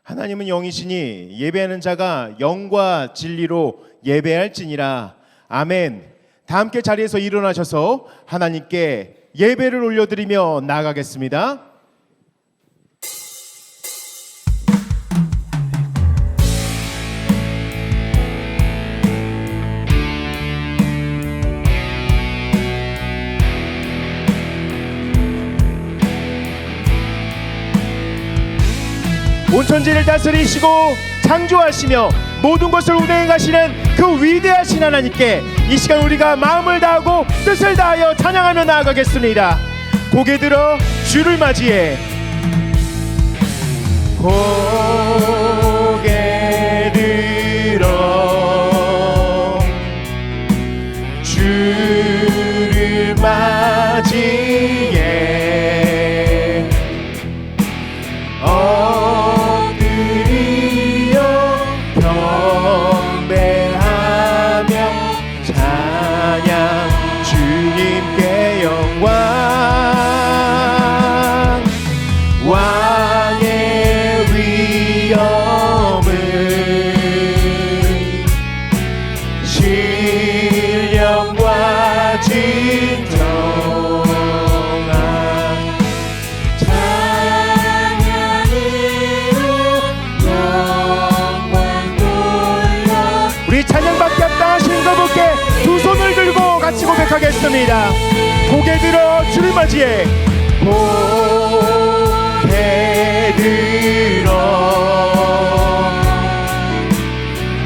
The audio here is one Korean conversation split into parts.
하나님은 영이시니 예배하는 자가 영과 진리로 예배할지니라. 아멘. 다 함께 자리에서 일어나셔서 하나님께 예배를 올려드리며 나아가겠습니다. 온 천지를 다스리시고 창조하시며 모든 것을 운행해 가시는 그 위대하신 하나님께 이 시간 우리가 마음을 다하고 뜻을 다하여 찬양하며 나아가겠습니다. 고개 들어 주를 맞이해. 고개 들어 주를 맞이해. 고백하겠습니다. 고개 들어 주를 맞이해. 고개 들어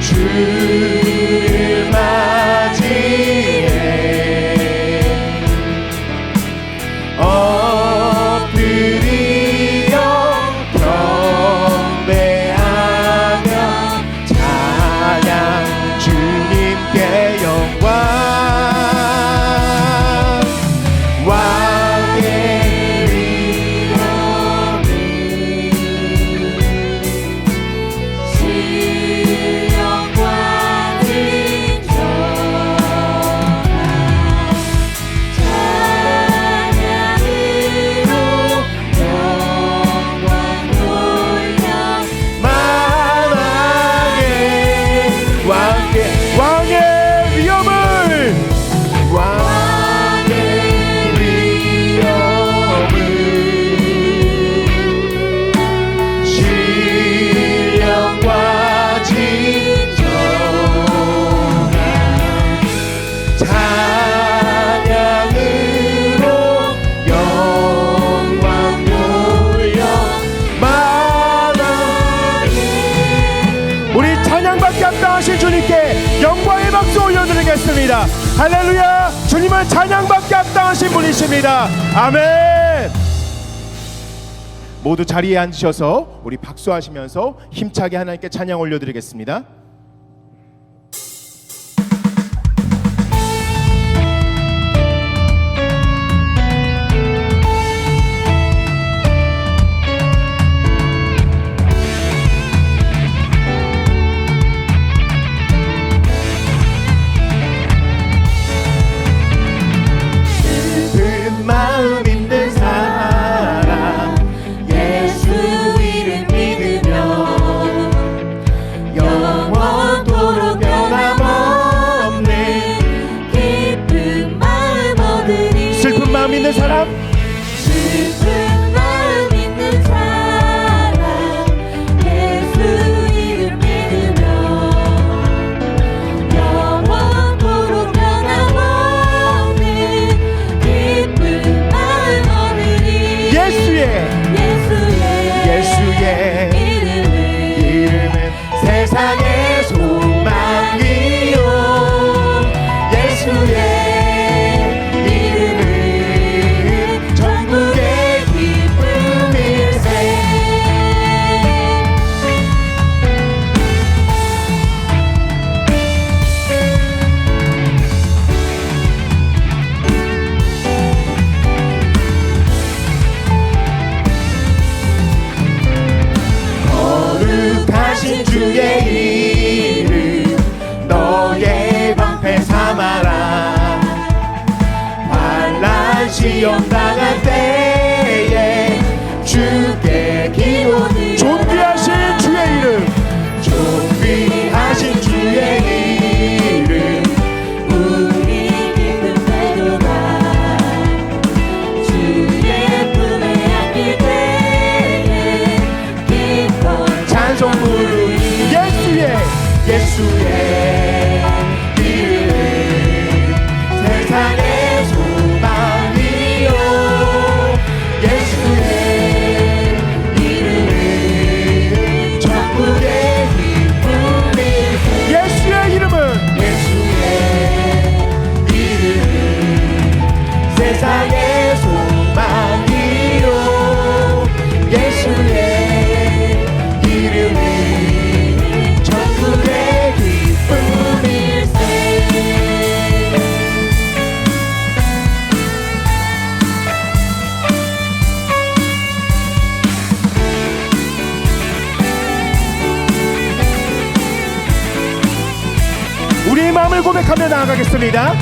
주를 맞이해. 엎드리며 경배하며 찬양 주님께 영광. 주님께 영광의 박수 올려드리겠습니다. 할렐루야. 주님은 찬양받기 합당하신 분이십니다. 아멘. 모두 자리에 앉으셔서 우리 박수하시면서 힘차게 하나님께 찬양 올려드리겠습니다. 마음 있는 사람 예수 이름 믿으며 영원 예수의 이름은 세상의 소망이요 예수의 이름은 천국의 기쁨일세 예수의 이름은 세상의 소망이요 예수의 이름은 천국의 기쁨일세 우리의 마음을 고백하며 나아가겠습니다.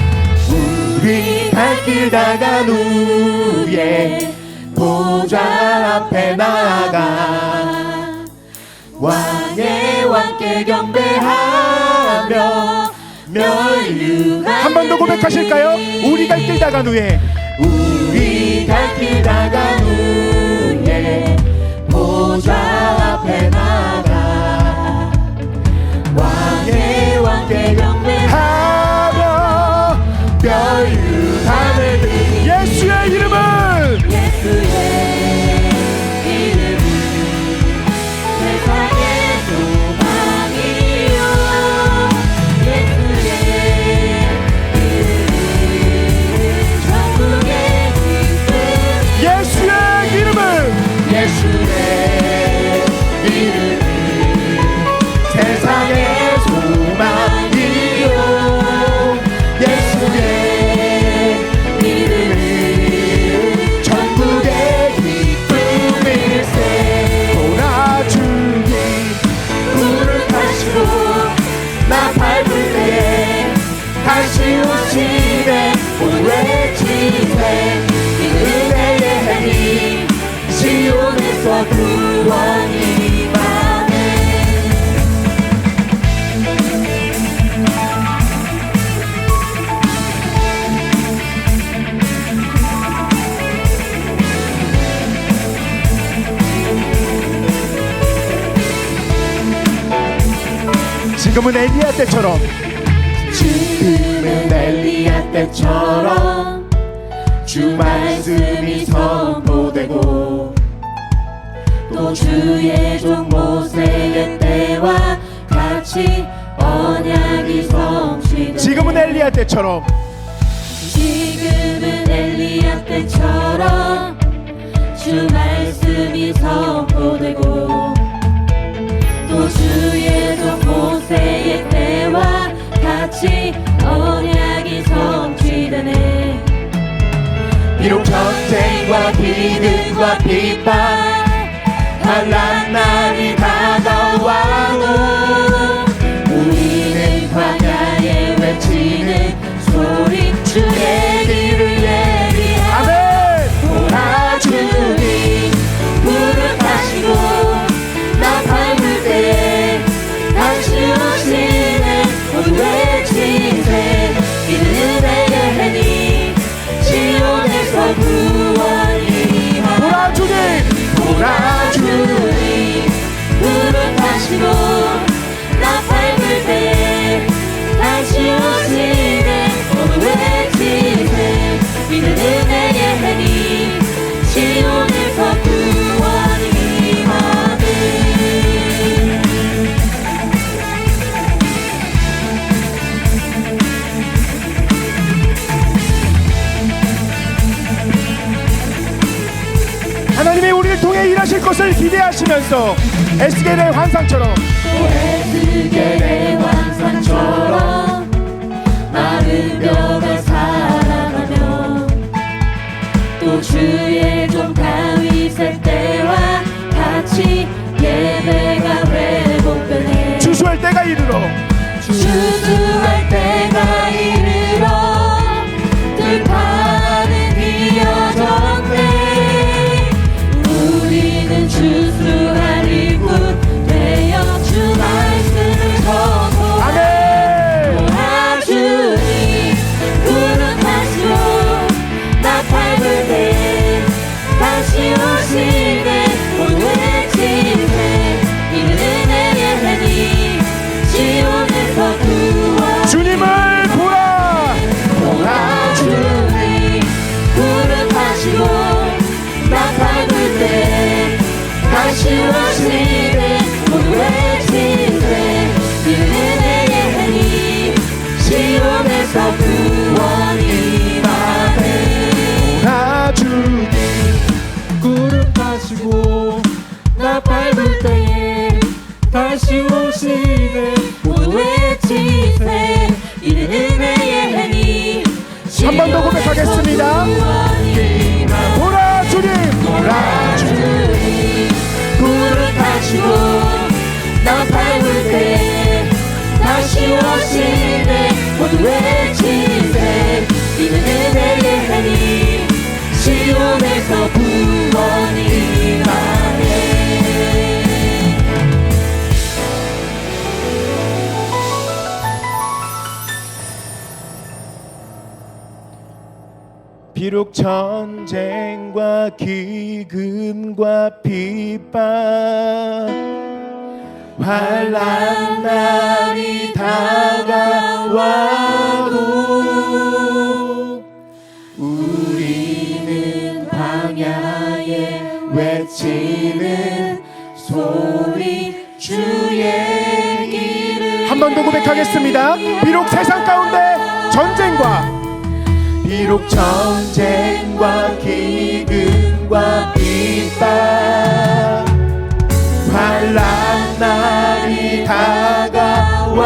우리 갈 길 다간 후에 보좌 앞에 나아가 왕의 왕께 경배하며 멸류관 한 번 더 고백하실까요? 우리 갈 길 다간 후에 우리 갈 길 다간 후에 보좌 앞에 나아가 왕의 왕께 경배하며 멸류관을 드리 예수의 이름은 세상의 소망이요 예수의 이름은 천국의 기쁨 예수의 이름은 세상의 소망이요 예수의 이름은 천국의 기쁨일세 돌아주니 불을 타시고 나 밟을 때에 다시 오시네 오늘 외치세 이 은혜의 해니 시온에서 구원이 임하네 지금은 엘리야 때처럼 주 말씀이 선포되고 또 주의 종 모세의 때와 같이 언약이 성취되네 지금은 엘리야 때처럼 주 말씀이 선포되고 또 주의 종 모세의 때와 같이 언약이 성취되네 비록 전쟁과 기근과 비판 환난 날이 다가와도 우리는 광야에 외치는 소리 주의 길을 예비하며 돌아주니 불을 타시고 나 밟을 때에 다시 오시네 오늘 외치세 이는 은혜의 해니 시온에서 구원이 임하네 돌아주니 불을 타시고 나 밟을 때에 다시 오시네 오늘 외치세 이는 은혜의 해니 시온에서 구원이 임하네 하나님이 우리를 통해 일하실 것을 기대하시면서 에스겔의 환상처럼 에스겔의 환상처럼 마른 뼈가 살아나며 또 주의 종 다윗의 때와 같이 예배가 회복되네 주수할 때가 이르러 주수할 때가 이르러 들판은 이어졌네 우리는 주수할 일꾼 되어 주 말씀을 선포하네 돌아주니 구름 타시고 나 밟을 때 비록 전쟁과 기근과 핍박 환난 날이 다가와도 우리는 광야에 외치는 소리 주의 길을 한 번 더 고백하겠습니다. 비록 세상 가운데 비록 전쟁과 기근과 핍박 환난 날이 다가와도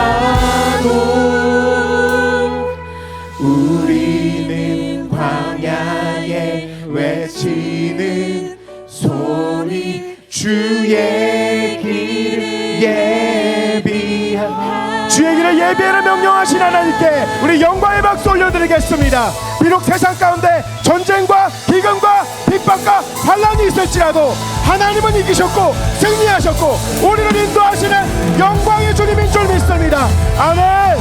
우리는 광야에 외치는 소리 주의 길을 예비하라. 주의 길을 예비하라 명령하신 하나님께 우리 영광의 박수 올려드리겠습니다. 비록 세상 가운데 전쟁과 기근과 핍박과 환난이 있을지라도 하나님은 이기셨고 승리하셨고 우리를 인도하시는 영광의 주님인 줄 믿습니다. 아멘.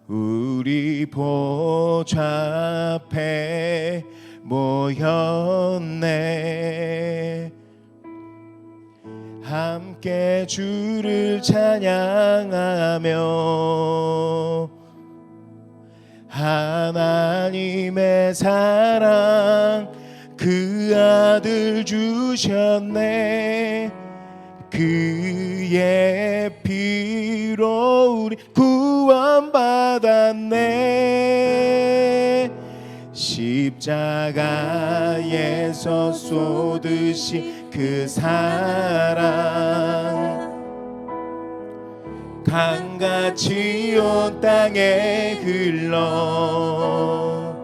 우리 보좌 앞에 모였네. 함께 주를 찬양하며 하나님의 사랑 그 아들 주셨네. 그의 피로 우리 구원받았네. 십자가에서 쏟으신 그 사랑 강같이 온 땅에 흘러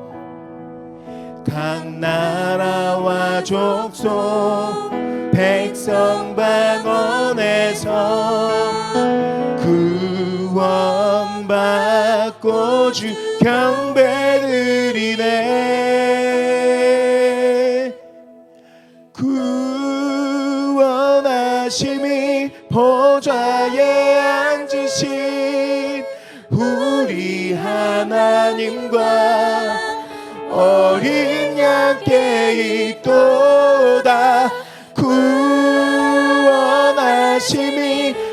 각 나라와 족속 백성 방언에서 구원받고 주 경배드리네. 구원하심이 보좌에 앉으신 우리 하나님과 어린 양께 있도다. 구원하심이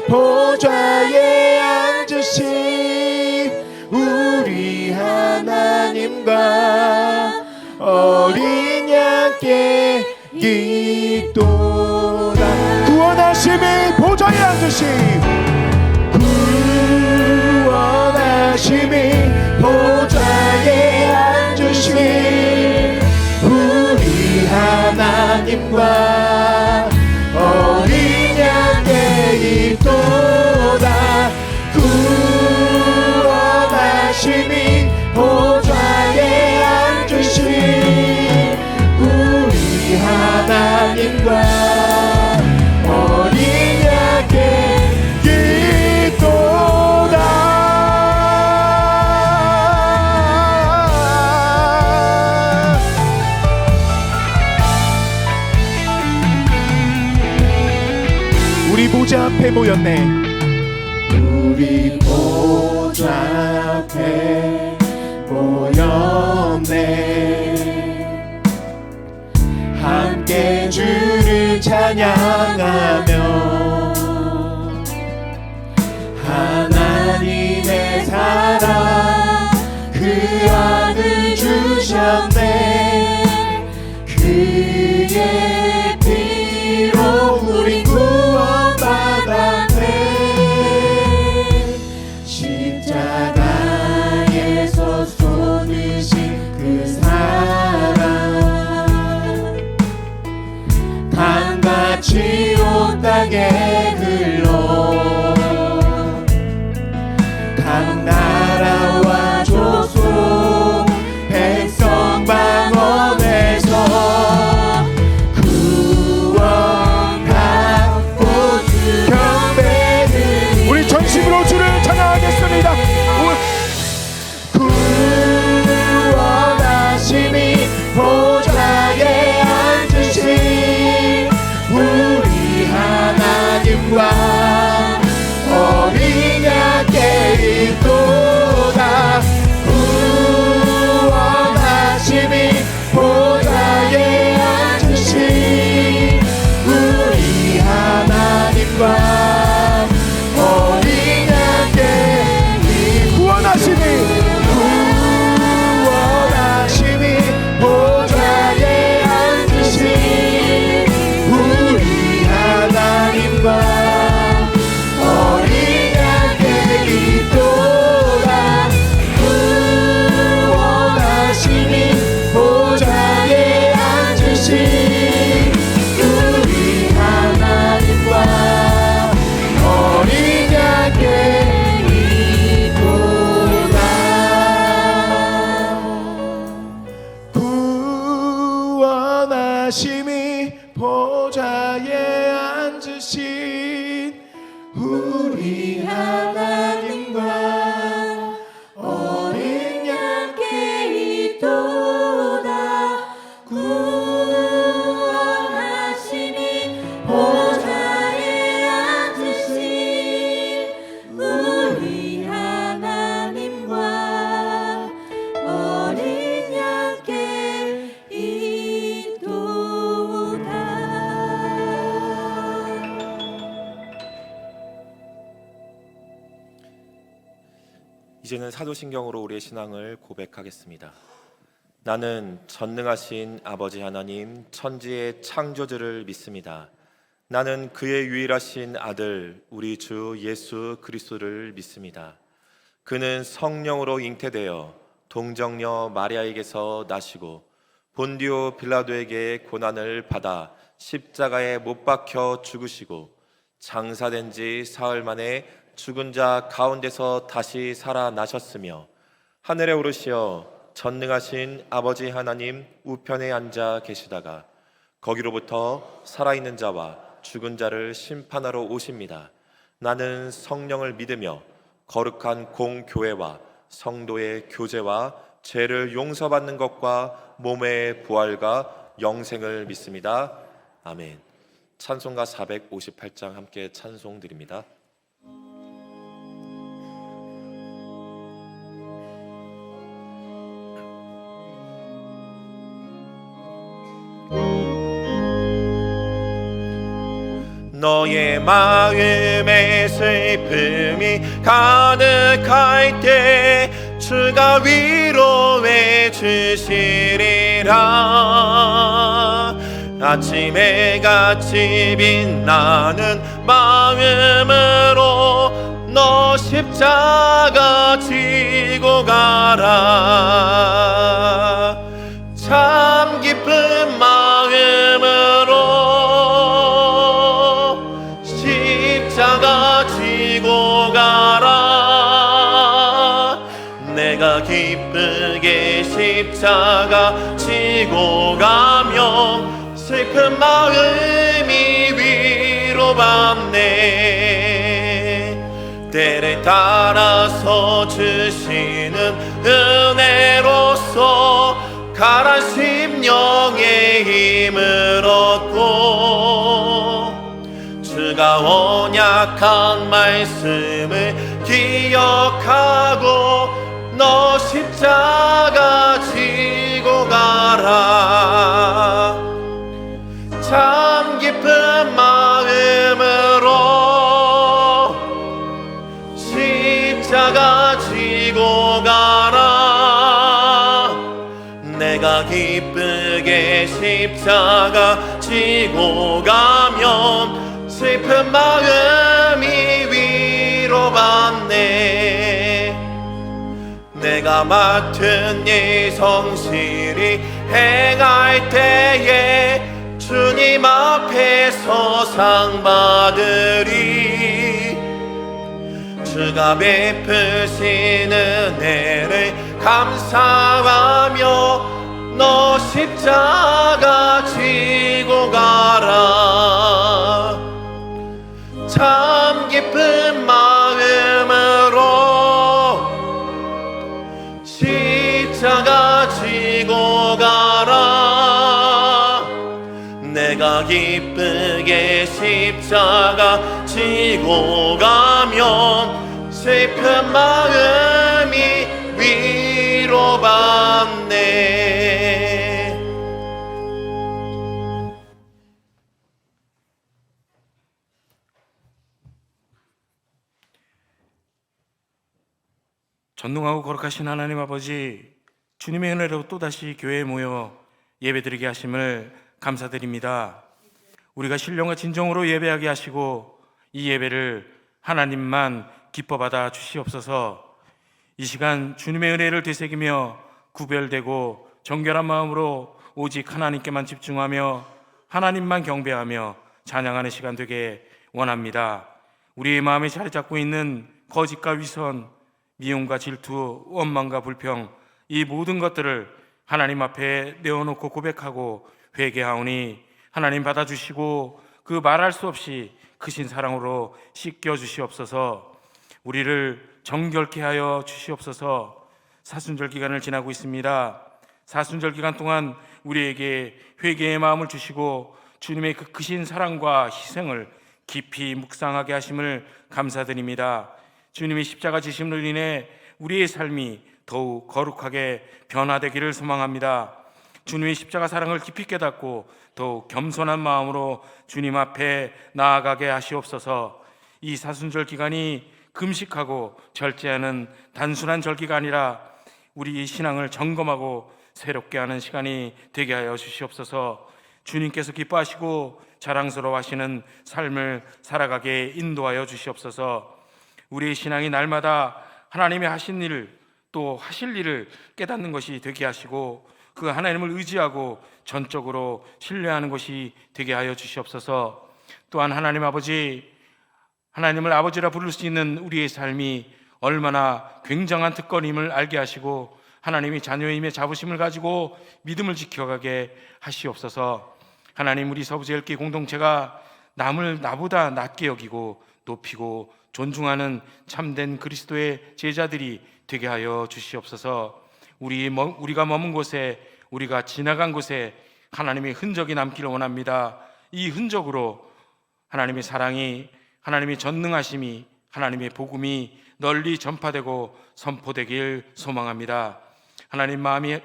보좌에 앉으신 우리 하나님과 어린 양께 있도다. 구원하심이 보좌에 앉으신 구원하심이 보좌에 앉으신 우리 하나님과 어린 양께 있도다. 구원하심이 보좌에 앉으신 우리 하나님과 어린 양께 있도다. 우리 보좌 앞에 모였네. 우리 보좌 앞에 모였네. 함께 주를 찬양하며 하나님의 사랑 그 아들 주셨네. 그의 피로 우리 구원받았네. 십자가에서 쏟으신 그 사랑 강같이 온 땅에 흘러 각 나라와 족속 백성 방언에서 구원받고 주 경배드리네. 우리 전심으로 주를 찬양하겠습니다. 구원하심이 전능하심이 보좌에 앉으신 우리 하나님과 어린 양께 이도다 구원하시니 보좌에 앉으신 우리 하나님과 어린 양께 이도다. 이제는 사도신경으로 우리의 신앙을 고백하겠습니다. 나는 전능하신 아버지 하나님 천지의 창조주를 믿습니다. 나는 그의 유일하신 아들 우리 주 예수 그리스도를 믿습니다. 그는 성령으로 잉태되어 동정녀 마리아에게서 나시고 본디오 빌라도에게 고난을 받아 십자가에 못 박혀 죽으시고 장사된 지 사흘 만에 죽은 자 가운데서 다시 살아나셨으며 하늘에 오르시어 전능하신 아버지 하나님 우편에 앉아 계시다가 거기로부터 살아있는 자와 죽은 자를 심판하러 오십니다. 나는 성령을 믿으며 거룩한 공교회와 성도의 교제와 죄를 용서받는 것과 몸의 부활과 영생을 믿습니다. 아멘. 찬송가 458장 함께 찬송 드립니다. 너의 마음에 슬픔이 가득할 때 주가 위로해 주시리라. 아침에 같이 빛나는 마음으로 너 십자가 지고 가라. 참 기쁜 마음으로 십자가 지고 가라. 내가 기쁘게 십자가 지고 가며 슬픈 마음이 위로받네. 때를 따라서 주시는 은혜로서 가란 심령의 힘을 얻고 주가 언약한 말씀을 기억하고 너 십자가 지고 가라. 참 기쁜 마음으로 십자가 지고 가라. 내가 기쁘게 십자가 지고 가면 슬픈 마음이 위로받네. 내가 맡은 일 성실히 행할 때에 주님 앞에서 상 받으리. 주가 베푸신 은혜를 감사하며 너 십자가 지고 가라. 참 기쁜 마음으로 십자가 지고 가라. 내가 기쁘게 십자가 지고 가면 슬픈 마음이 위로받네. 전능하고 거룩하신 하나님 아버지, 주님의 은혜로 또다시 교회에 모여 예배드리게 하심을 감사드립니다. 우리가 신령과 진정으로 예배하게 하시고 이 예배를 하나님만 기뻐 받아 주시옵소서. 이 시간 주님의 은혜를 되새기며 구별되고 정결한 마음으로 오직 하나님께만 집중하며 하나님만 경배하며 찬양하는 시간 되게 원합니다. 우리의 마음에 자리 잡고 있는 거짓과 위선, 미움과 질투, 원망과 불평, 이 모든 것들을 하나님 앞에 내어놓고 고백하고 회개하오니 하나님 받아주시고 그 말할 수 없이 크신 사랑으로 씻겨 주시옵소서. 우리를 정결케 하여 주시옵소서. 사순절 기간을 지나고 있습니다. 사순절 기간 동안 우리에게 회개의 마음을 주시고 주님의 그 크신 사랑과 희생을 깊이 묵상하게 하심을 감사드립니다. 주님의 십자가 지심으로 인해 우리의 삶이 더욱 거룩하게 변화되기를 소망합니다. 주님의 십자가 사랑을 깊이 깨닫고 더욱 겸손한 마음으로 주님 앞에 나아가게 하시옵소서. 이 사순절 기간이 금식하고 절제하는 단순한 절기가 아니라 우리 신앙을 점검하고 새롭게 하는 시간이 되게 하여 주시옵소서. 주님께서 기뻐하시고 자랑스러워하시는 삶을 살아가게 인도하여 주시옵소서. 우리의 신앙이 날마다 하나님이 하신 일을 또 하실 일을 깨닫는 것이 되게 하시고 그 하나님을 의지하고 전적으로 신뢰하는 것이 되게 하여 주시옵소서. 또한 하나님 아버지, 하나님을 아버지라 부를 수 있는 우리의 삶이 얼마나 굉장한 특권임을 알게 하시고 하나님이 자녀임의 자부심을 가지고 믿음을 지켜가게 하시옵소서. 하나님, 우리 서부제일교회 공동체가 남을 나보다 낮게 여기고 높이고 존중하는 참된 그리스도의 제자들이 되게 하여 주시옵소서. 우리가 머문 곳에, 우리가 지나간 곳에 하나님의 흔적이 남기를 원합니다. 이 흔적으로 하나님의 사랑이, 하나님의 전능하심이, 하나님의 복음이 널리 전파되고 선포되길 소망합니다. 하나님 마음에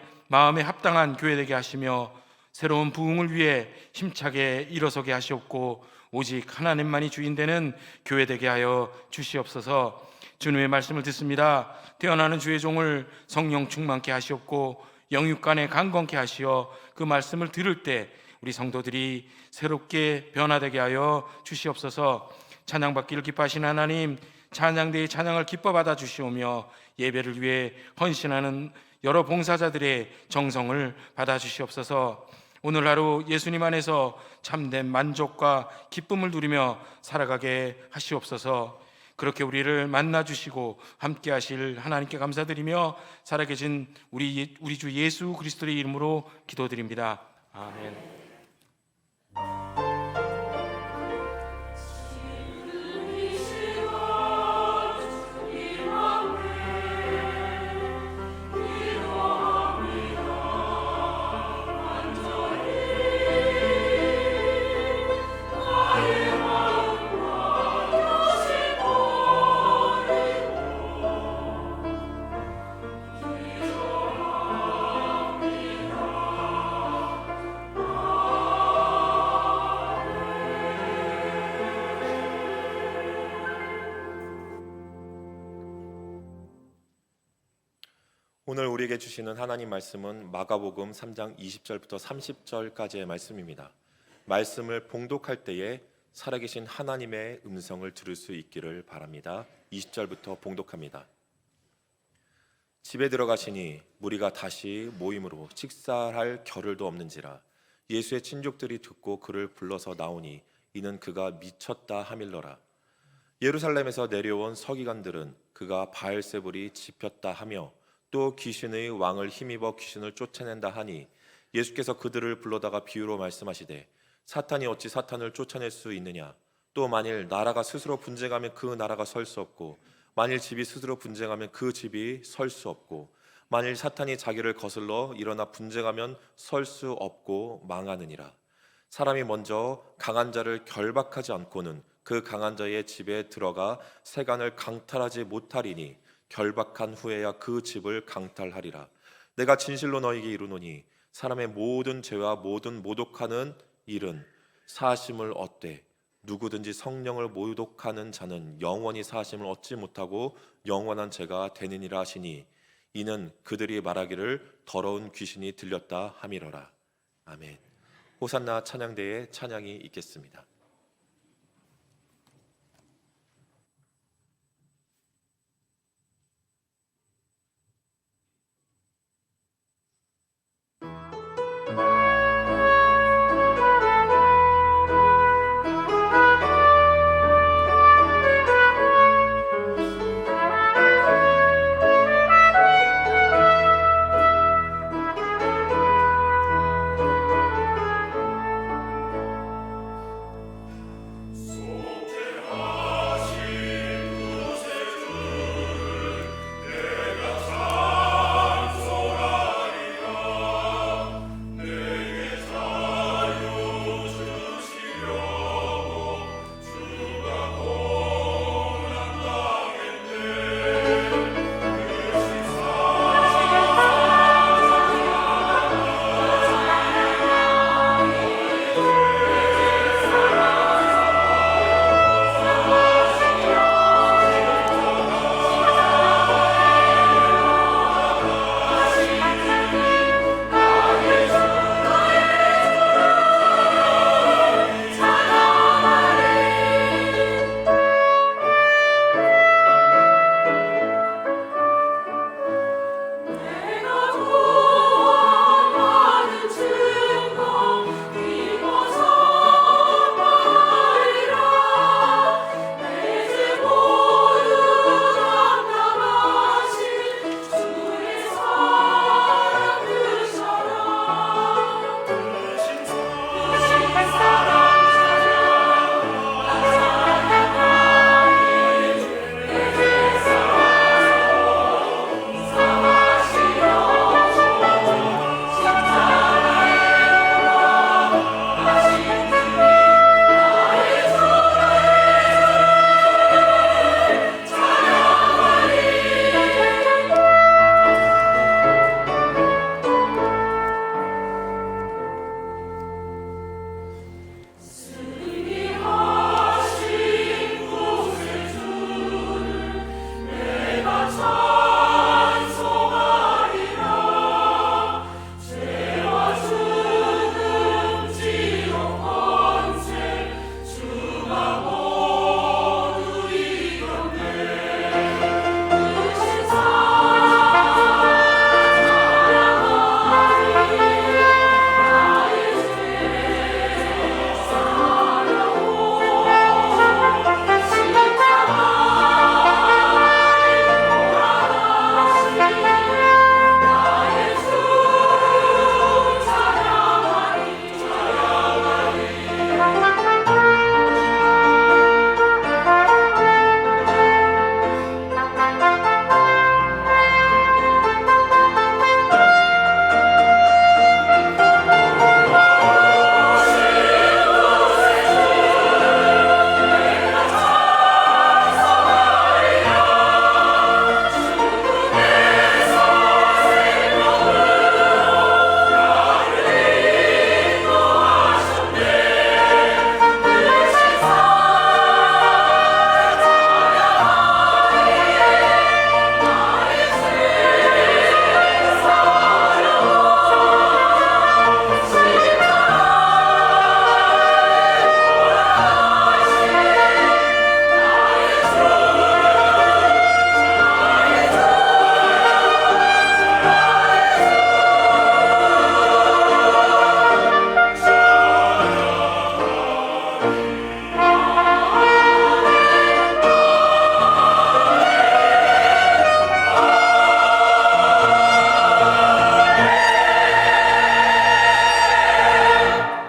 합당한 교회 되게 하시며 새로운 부흥을 위해 힘차게 일어서게 하시옵고 오직 하나님만이 주인 되는 교회 되게 하여 주시옵소서. 주님의 말씀을 듣습니다. 태어나는 주의 종을 성령 충만케 하시옵고 영육간에 강건케 하시어 그 말씀을 들을 때 우리 성도들이 새롭게 변화되게 하여 주시옵소서. 찬양받기를 기뻐하시는 하나님, 찬양대의 찬양을 기뻐 받아 주시오며 예배를 위해 헌신하는 여러 봉사자들의 정성을 받아 주시옵소서. 오늘 하루 예수님 안에서 참된 만족과 기쁨을 누리며 살아가게 하시옵소서. 그렇게 우리를 만나주시고 함께 하실 하나님께 감사드리며 살아계신 우리 주 예수 그리스도의 이름으로 기도드립니다. 아멘. 오늘 우리에게 주시는 하나님 말씀은 마가복음 3장 20절부터 30절까지의 말씀입니다. 말씀을 봉독할 때에 살아계신 하나님의 음성을 들을 수 있기를 바랍니다. 20절부터 봉독합니다. 집에 들어가시니 무리가 다시 모임으로 식사할 겨를도 없는지라 예수의 친족들이 듣고 그를 불러서 나오니 이는 그가 미쳤다 하밀러라. 예루살렘에서 내려온 서기관들은 그가 바알세불이 집혔다 하며 또 귀신의 왕을 힘입어 귀신을 쫓아낸다 하니 예수께서 그들을 불러다가 비유로 말씀하시되 사탄이 어찌 사탄을 쫓아낼 수 있느냐. 또 만일 나라가 스스로 분쟁하면 그 나라가 설 수 없고 만일 집이 스스로 분쟁하면 그 집이 설 수 없고 만일 사탄이 자기를 거슬러 일어나 분쟁하면 설 수 없고 망하느니라. 사람이 먼저 강한 자를 결박하지 않고는 그 강한 자의 집에 들어가 세간을 강탈하지 못하리니 결박한 후에야 그 집을 강탈하리라. 내가 진실로 너희에게 이르노니 사람의 모든 죄와 모든 모독하는 일은 사하심을 얻되 누구든지 성령을 모독하는 자는 영원히 사하심을 얻지 못하고 영원한 죄가 되느니라 하시니 이는 그들이 말하기를 더러운 귀신이 들렸다 함이러라. 아멘. 호산나 찬양대에 찬양이 있겠습니다.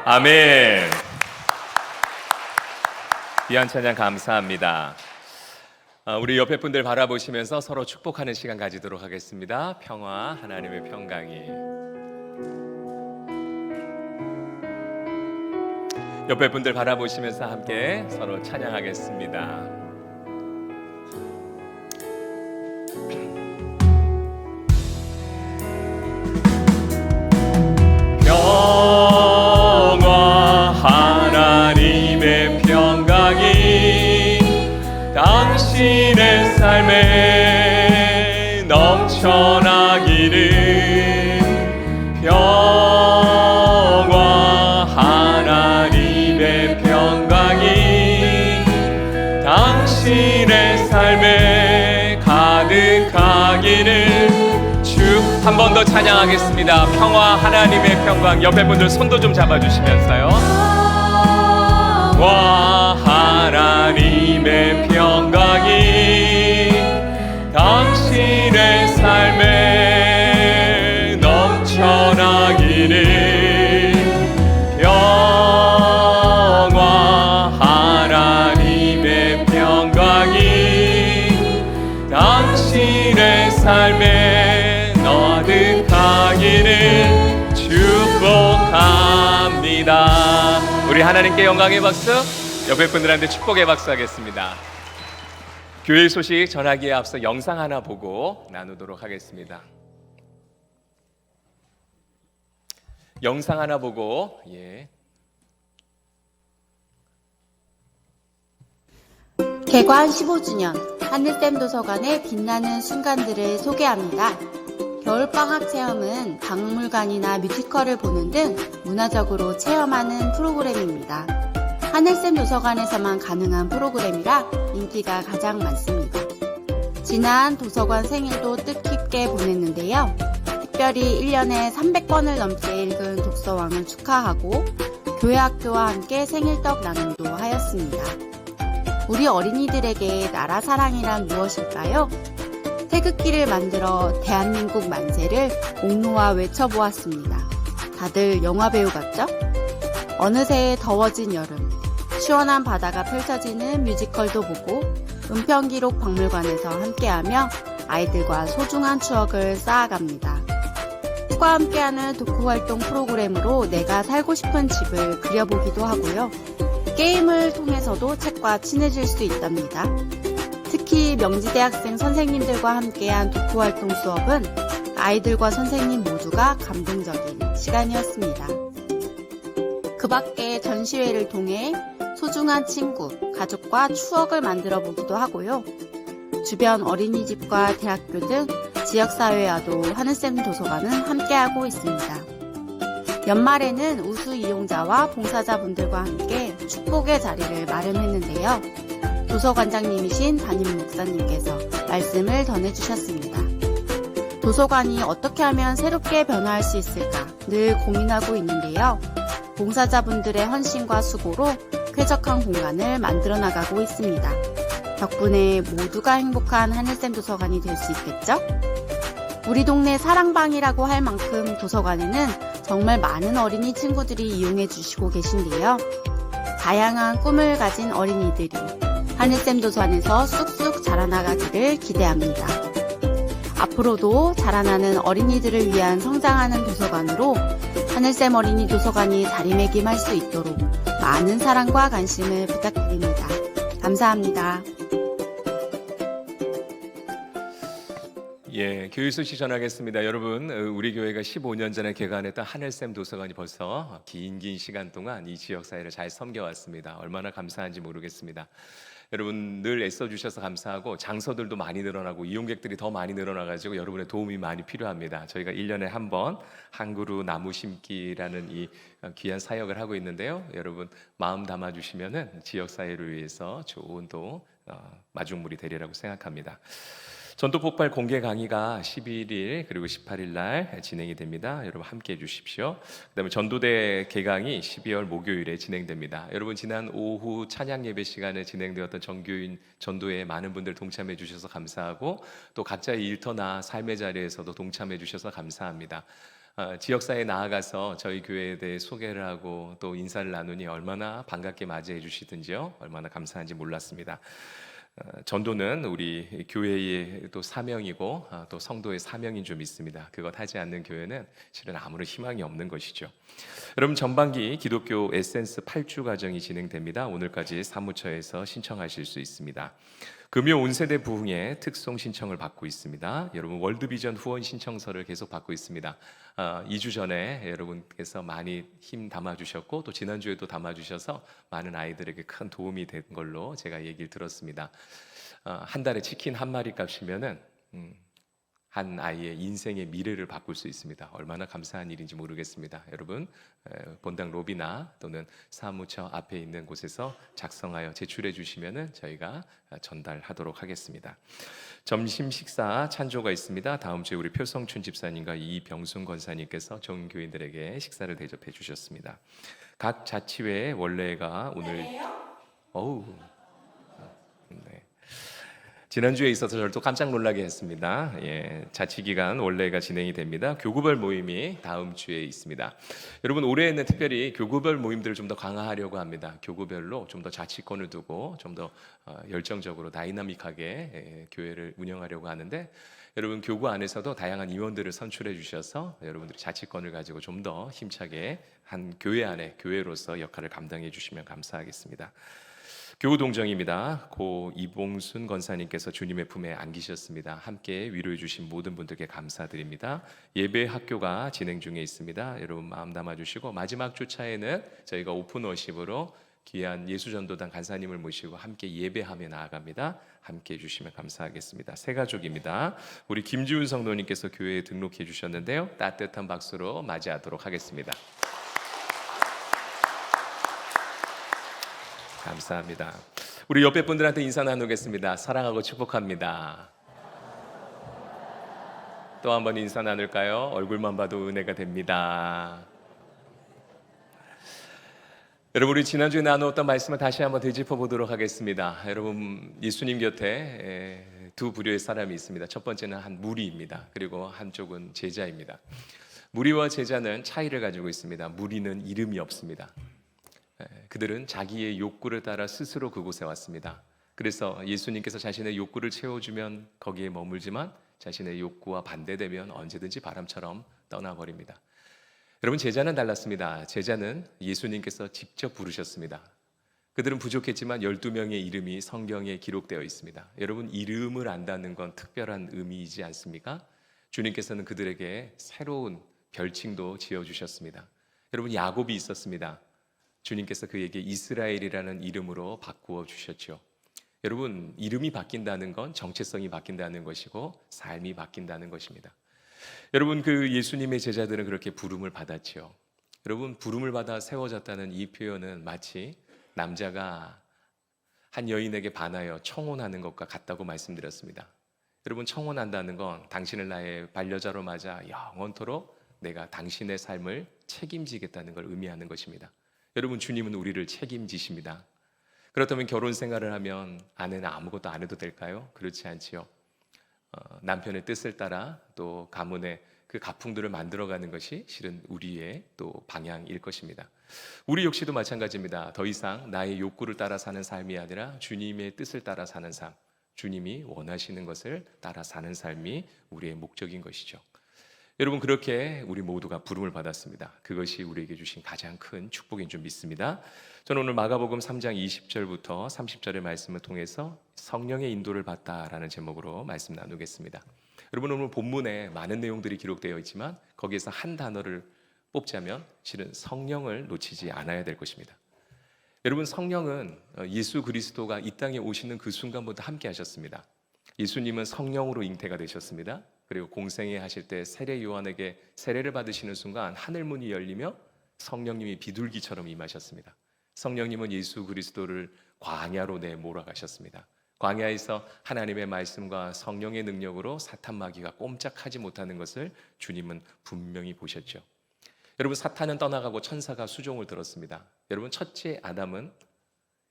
아멘. 귀한 찬양 감사합니다. 우리 옆에 분들 바라보시면서 서로 축복하는 시간 가지도록 하겠습니다. 평화, 하나님의 평강이. 옆에 분들 바라보시면서 함께 서로 찬양하겠습니다. 평화, 하나님의 평강이 당신의 삶에 넘쳐나기를. 평화, 하나님의 평강이 당신의 삶에 가득하기를. 한 번 더 찬양하겠습니다. 평화, 하나님의 평강. 옆에 분들 손도 좀 잡아주시면서요. 와, 하나님의 평강이 당신의 삶에 넘쳐나기를. 평화, 하나님의 평강이 당신의 삶에 가득하기를 축복합니다. 우리 하나님께 영광의 박수, 옆에 분들한테 축복의 박수 하겠습니다. 교회 소식 전하기에 앞서 영상 하나 보고 나누도록 하겠습니다. 영상 하나 보고 개관 15주년 하늘샘 도서관의 빛나는 순간들을 소개합니다. 겨울방학 체험은 박물관이나 뮤지컬을 보는 등 문화적으로 체험하는 프로그램입니다. 하늘샘 도서관에서만 가능한 프로그램이라 인기가 가장 많습니다. 지난 도서관 생일도 뜻깊게 보냈는데요. 특별히 1년에 300권을 넘게 읽은 독서왕을 축하하고 교회학교와 함께 생일떡 나눔도 하였습니다. 우리 어린이들에게 나라 사랑이란 무엇일까요? 태극기를 만들어 대한민국 만세를 옥노와 외쳐보았습니다. 다들 영화배우 같죠? 어느새 더워진 여름, 시원한 바다가 펼쳐지는 뮤지컬도 보고 은평기록 박물관에서 함께하며 아이들과 소중한 추억을 쌓아갑니다. 책과 함께하는 독후활동 프로그램으로 내가 살고 싶은 집을 그려보기도 하고요. 게임을 통해서도 책과 친해질 수 있답니다. 특히 명지대학생 선생님들과 함께한 독후활동 수업은 아이들과 선생님 모두가 감동적인 시간이었습니다. 그 밖에 전시회를 통해 소중한 친구, 가족과 추억을 만들어 보기도 하고요. 주변 어린이집과 대학교 등 지역사회와도 하늘샘 도서관은 함께하고 있습니다. 연말에는 우수 이용자와 봉사자분들과 함께 축복의 자리를 마련했는데요. 도서관장님이신 담임 목사님께서 말씀을 전해주셨습니다. 도서관이 어떻게 하면 새롭게 변화할 수 있을까 늘 고민하고 있는데요. 봉사자분들의 헌신과 수고로 쾌적한 공간을 만들어 나가고 있습니다. 덕분에 모두가 행복한 하늘샘 도서관이 될 수 있겠죠? 우리 동네 사랑방이라고 할 만큼 도서관에는 정말 많은 어린이 친구들이 이용해 주시고 계신데요. 다양한 꿈을 가진 어린이들이 하늘샘 도서관에서 쑥쑥 자라나가기를 기대합니다. 앞으로도 자라나는 어린이들을 위한 성장하는 도서관으로 하늘샘 어린이 도서관이 자리매김할 수 있도록 많은 사랑과 관심을 부탁드립니다. 감사합니다. 교회 소식 전하겠습니다. 여러분, 우리 교회가 15년 전에 개관했던 하늘샘 도서관이 벌써 긴 시간 동안 이 지역 사회를 잘 섬겨왔습니다. 얼마나 감사한지 모르겠습니다. 여러분 늘 애써주셔서 감사하고 장소들도 많이 늘어나고 이용객들이 더 많이 늘어나가지고 여러분의 도움이 많이 필요합니다. 저희가 1년에 한 번 한 그루 나무 심기라는 이 귀한 사역을 하고 있는데요. 여러분 마음 담아주시면은 지역 사회를 위해서 좋은 또 마중물이 되리라고 생각합니다. 전도 폭발 공개 강의가 11일 그리고 18일 날 진행이 됩니다. 여러분 함께 해주십시오. 그다음에 전도대 개강이 12월 목요일에 진행됩니다. 여러분 지난 오후 찬양 예배 시간에 진행되었던 정교인 전도에 많은 분들 동참해 주셔서 감사하고 또 각자의 일터나 삶의 자리에서도 동참해 주셔서 감사합니다. 지역사회에 나아가서 저희 교회에 대해 소개를 하고 또 인사를 나누니 얼마나 반갑게 맞이해 주시든지요. 얼마나 감사한지 몰랐습니다. 전도는 우리 교회의 또 사명이고 또 성도의 사명인 줄 믿습니다. 그것 하지 않는 교회는 실은 아무런 희망이 없는 것이죠. 여러분, 전반기 기독교 에센스 8주 과정이 진행됩니다. 오늘까지 사무처에서 신청하실 수 있습니다. 금요 온세대 부흥의 특송 신청을 받고 있습니다. 여러분, 월드비전 후원 신청서를 계속 받고 있습니다. 2주 전에 여러분께서 많이 힘 담아주셨고 또 지난주에도 담아주셔서 많은 아이들에게 큰 도움이 된 걸로 제가 얘기를 들었습니다. 한 달에 치킨 한 마리 값이면은 한 아이의 인생의 미래를 바꿀 수 있습니다. 얼마나 감사한 일인지 모르겠습니다. 여러분, 본당 로비나 또는 사무처 앞에 있는 곳에서 작성하여 제출해 주시면은 저희가 전달하도록 하겠습니다. 점심 식사 찬조가 있습니다. 다음 주에 우리 표성춘 집사님과 이병순 권사님께서 전 교인들에게 식사를 대접해 주셨습니다. 각 자치회 원래가 오늘 네. 지난주에 있어서 저를 또 깜짝 놀라게 했습니다. 자치기간 원래가 진행이 됩니다. 교구별 모임이 다음 주에 있습니다. 여러분, 올해에는 특별히 교구별 모임들을 좀 더 강화하려고 합니다. 교구별로 좀 더 자치권을 두고 좀 더 열정적으로 다이나믹하게 교회를 운영하려고 하는데, 여러분, 교구 안에서도 다양한 임원들을 선출해 주셔서 여러분들이 자치권을 가지고 좀 더 힘차게 한 교회 안에 교회로서 역할을 감당해 주시면 감사하겠습니다. 교우 동정입니다. 고 이봉순 권사님께서 주님의 품에 안기셨습니다. 함께 위로해 주신 모든 분들께 감사드립니다. 예배 학교가 진행 중에 있습니다. 여러분 마음 담아 주시고, 마지막 주차에는 저희가 오픈워십으로 귀한 예수전도단 간사님을 모시고 함께 예배하며 나아갑니다. 함께 해주시면 감사하겠습니다. 새 가족입니다. 우리 김지훈 성도님께서 교회에 등록해 주셨는데요. 따뜻한 박수로 맞이하도록 하겠습니다. 감사합니다. 우리 옆에 분들한테 인사 나누겠습니다. 사랑하고 축복합니다. 또 한 번 인사 나눌까요? 얼굴만 봐도 은혜가 됩니다. 여러분, 우리 지난주에 나누었던 말씀을 다시 한번 되짚어 보도록 하겠습니다. 여러분, 예수님 곁에 두 부류의 사람이 있습니다. 첫 번째는 한 무리입니다. 그리고 한쪽은 제자입니다. 무리와 제자는 차이를 가지고 있습니다. 무리는 이름이 없습니다. 그들은 자기의 욕구를 따라 스스로 그곳에 왔습니다. 그래서 예수님께서 자신의 욕구를 채워주면 거기에 머물지만 자신의 욕구와 반대되면 언제든지 바람처럼 떠나버립니다. 여러분, 제자는 달랐습니다. 제자는 예수님께서 직접 부르셨습니다. 그들은 부족했지만 12명의 이름이 성경에 기록되어 있습니다. 여러분, 이름을 안다는 건 특별한 의미이지 않습니까? 주님께서는 그들에게 새로운 별칭도 지어주셨습니다. 여러분, 야곱이 있었습니다. 주님께서 그에게 이스라엘이라는 이름으로 바꾸어 주셨죠. 여러분, 이름이 바뀐다는 건 정체성이 바뀐다는 것이고 삶이 바뀐다는 것입니다. 여러분, 그 예수님의 제자들은 그렇게 부름을 받았죠. 여러분, 부름을 받아 세워졌다는 이 표현은 마치 남자가 한 여인에게 반하여 청혼하는 것과 같다고 말씀드렸습니다. 여러분, 청혼한다는 건 당신을 나의 반려자로 맞아 영원토록 내가 당신의 삶을 책임지겠다는 걸 의미하는 것입니다. 여러분, 주님은 우리를 책임지십니다. 그렇다면 결혼 생활을 하면 아내는 아무것도 안 해도 될까요? 그렇지 않지요. 남편의 뜻을 따라 또 가문의 그 가풍들을 만들어가는 것이 실은 우리의 또 방향일 것입니다. 우리 역시도 마찬가지입니다. 더 이상 나의 욕구를 따라 사는 삶이 아니라 주님의 뜻을 따라 사는 삶, 주님이 원하시는 것을 따라 사는 삶이 우리의 목적인 것이죠. 여러분, 그렇게 우리 모두가 부름을 받았습니다. 그것이 우리에게 주신 가장 큰 축복인 줄 믿습니다. 저는 오늘 마가복음 3장 20절부터 30절의 말씀을 통해서 성령의 인도를 받다라는 제목으로 말씀 나누겠습니다. 여러분, 오늘 본문에 많은 내용들이 기록되어 있지만 거기에서 한 단어를 뽑자면 실은 성령을 놓치지 않아야 될 것입니다. 여러분, 성령은 예수 그리스도가 이 땅에 오시는 그 순간부터 함께 하셨습니다. 예수님은 성령으로 잉태가 되셨습니다. 그리고 공생애 하실 때 세례 요한에게 세례를 받으시는 순간 하늘 문이 열리며 성령님이 비둘기처럼 임하셨습니다. 성령님은 예수 그리스도를 광야로 몰아가셨습니다. 광야에서 하나님의 말씀과 성령의 능력으로 사탄 마귀가 꼼짝하지 못하는 것을 주님은 분명히 보셨죠. 여러분, 사탄은 떠나가고 천사가 수종을 들었습니다. 여러분, 첫째 아담은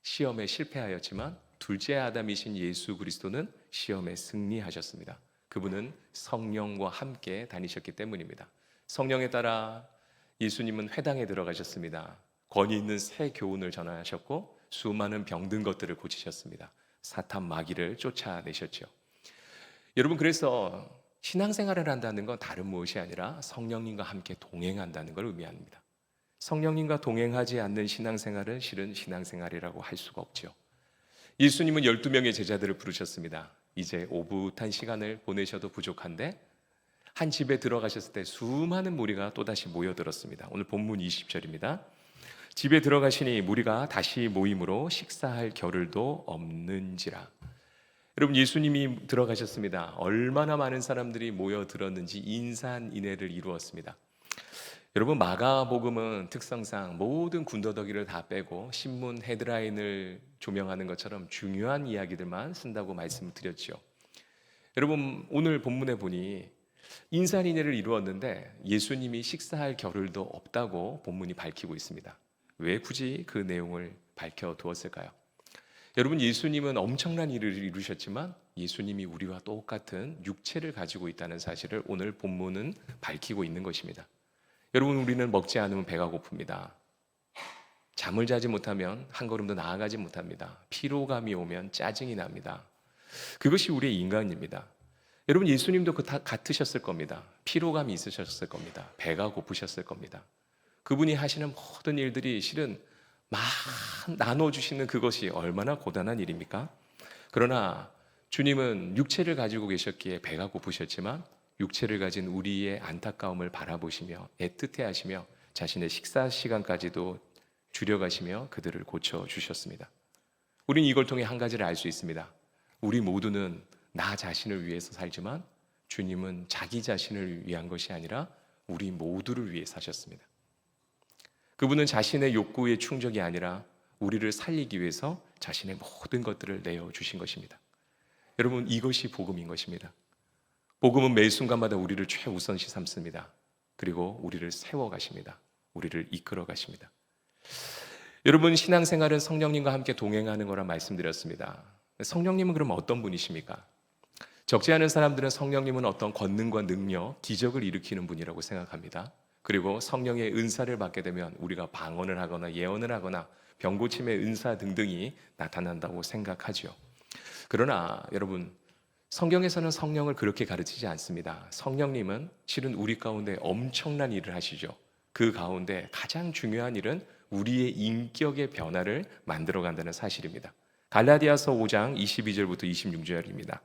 시험에 실패하였지만 둘째 아담이신 예수 그리스도는 시험에 승리하셨습니다. 그분은 성령과 함께 다니셨기 때문입니다. 성령에 따라 예수님은 회당에 들어가셨습니다. 권위 있는 새 교훈을 전하셨고 수많은 병든 것들을 고치셨습니다. 사탄 마귀를 쫓아내셨죠. 여러분, 그래서 신앙생활을 한다는 건 다른 무엇이 아니라 성령님과 함께 동행한다는 걸 의미합니다. 성령님과 동행하지 않는 신앙생활은 실은 신앙생활이라고 할 수가 없죠. 예수님은 12명의 제자들을 부르셨습니다. 이제 오붓한 시간을 보내셔도 부족한데 한 집에 들어가셨을 때 수많은 무리가 또다시 모여들었습니다. 오늘 본문 20절입니다. 집에 들어가시니 무리가 다시 모임으로 식사할 겨를도 없는지라. 여러분, 예수님이 들어가셨습니다. 얼마나 많은 사람들이 모여들었는지 인산인해를 이루었습니다. 여러분, 마가복음은 특성상 모든 군더더기를 다 빼고 신문 헤드라인을 조명하는 것처럼 중요한 이야기들만 쓴다고 말씀드렸죠. 여러분, 오늘 본문에 보니 인산인해를 이루었는데 예수님이 식사할 겨를도 없다고 본문이 밝히고 있습니다. 왜 굳이 그 내용을 밝혀두었을까요? 여러분, 예수님은 엄청난 일을 이루셨지만 예수님이 우리와 똑같은 육체를 가지고 있다는 사실을 오늘 본문은 밝히고 있는 것입니다. 여러분, 우리는 먹지 않으면 배가 고픕니다. 잠을 자지 못하면 한 걸음도 나아가지 못합니다. 피로감이 오면 짜증이 납니다. 그것이 우리의 인간입니다. 여러분, 예수님도 다 같으셨을 겁니다. 피로감이 있으셨을 겁니다. 배가 고프셨을 겁니다. 그분이 하시는 모든 일들이 실은 막 나눠주시는 그것이 얼마나 고단한 일입니까? 그러나 주님은 육체를 가지고 계셨기에 배가 고프셨지만 육체를 가진 우리의 안타까움을 바라보시며 애틋해하시며 자신의 식사 시간까지도 줄여가시며 그들을 고쳐주셨습니다. 우리는 이걸 통해 한 가지를 알 수 있습니다. 우리 모두는 나 자신을 위해서 살지만 주님은 자기 자신을 위한 것이 아니라 우리 모두를 위해 사셨습니다. 그분은 자신의 욕구의 충족이 아니라 우리를 살리기 위해서 자신의 모든 것들을 내어주신 것입니다. 여러분, 이것이 복음인 것입니다. 복음은 매 순간마다 우리를 최우선시 삼습니다. 그리고 우리를 세워가십니다. 우리를 이끌어가십니다. 여러분, 신앙생활은 성령님과 함께 동행하는 거라 말씀드렸습니다. 성령님은 그럼 어떤 분이십니까? 적지 않은 사람들은 성령님은 어떤 권능과 능력, 기적을 일으키는 분이라고 생각합니다. 그리고 성령의 은사를 받게 되면 우리가 방언을 하거나 예언을 하거나 병고침의 은사 등등이 나타난다고 생각하죠. 그러나 여러분, 성경에서는 성령을 그렇게 가르치지 않습니다. 성령님은 실은 우리 가운데 엄청난 일을 하시죠. 그 가운데 가장 중요한 일은 우리의 인격의 변화를 만들어간다는 사실입니다. 갈라디아서 5장 22절부터 26절입니다.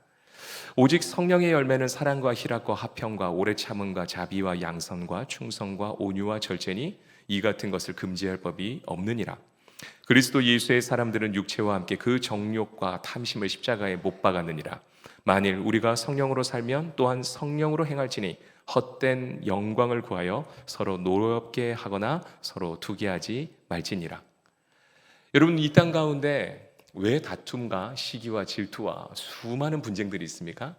오직 성령의 열매는 사랑과 희락과 화평과 오래 참음과 자비와 양선과 충성과 온유와 절제니 이 같은 것을 금지할 법이 없느니라. 그리스도 예수의 사람들은 육체와 함께 그 정욕과 탐심을 십자가에 못 박았느니라. 만일 우리가 성령으로 살면 또한 성령으로 행할지니 헛된 영광을 구하여 서로 노엽게 하거나 서로 투기하지 말지니라. 여러분, 이 땅 가운데 왜 다툼과 시기와 질투와 수많은 분쟁들이 있습니까?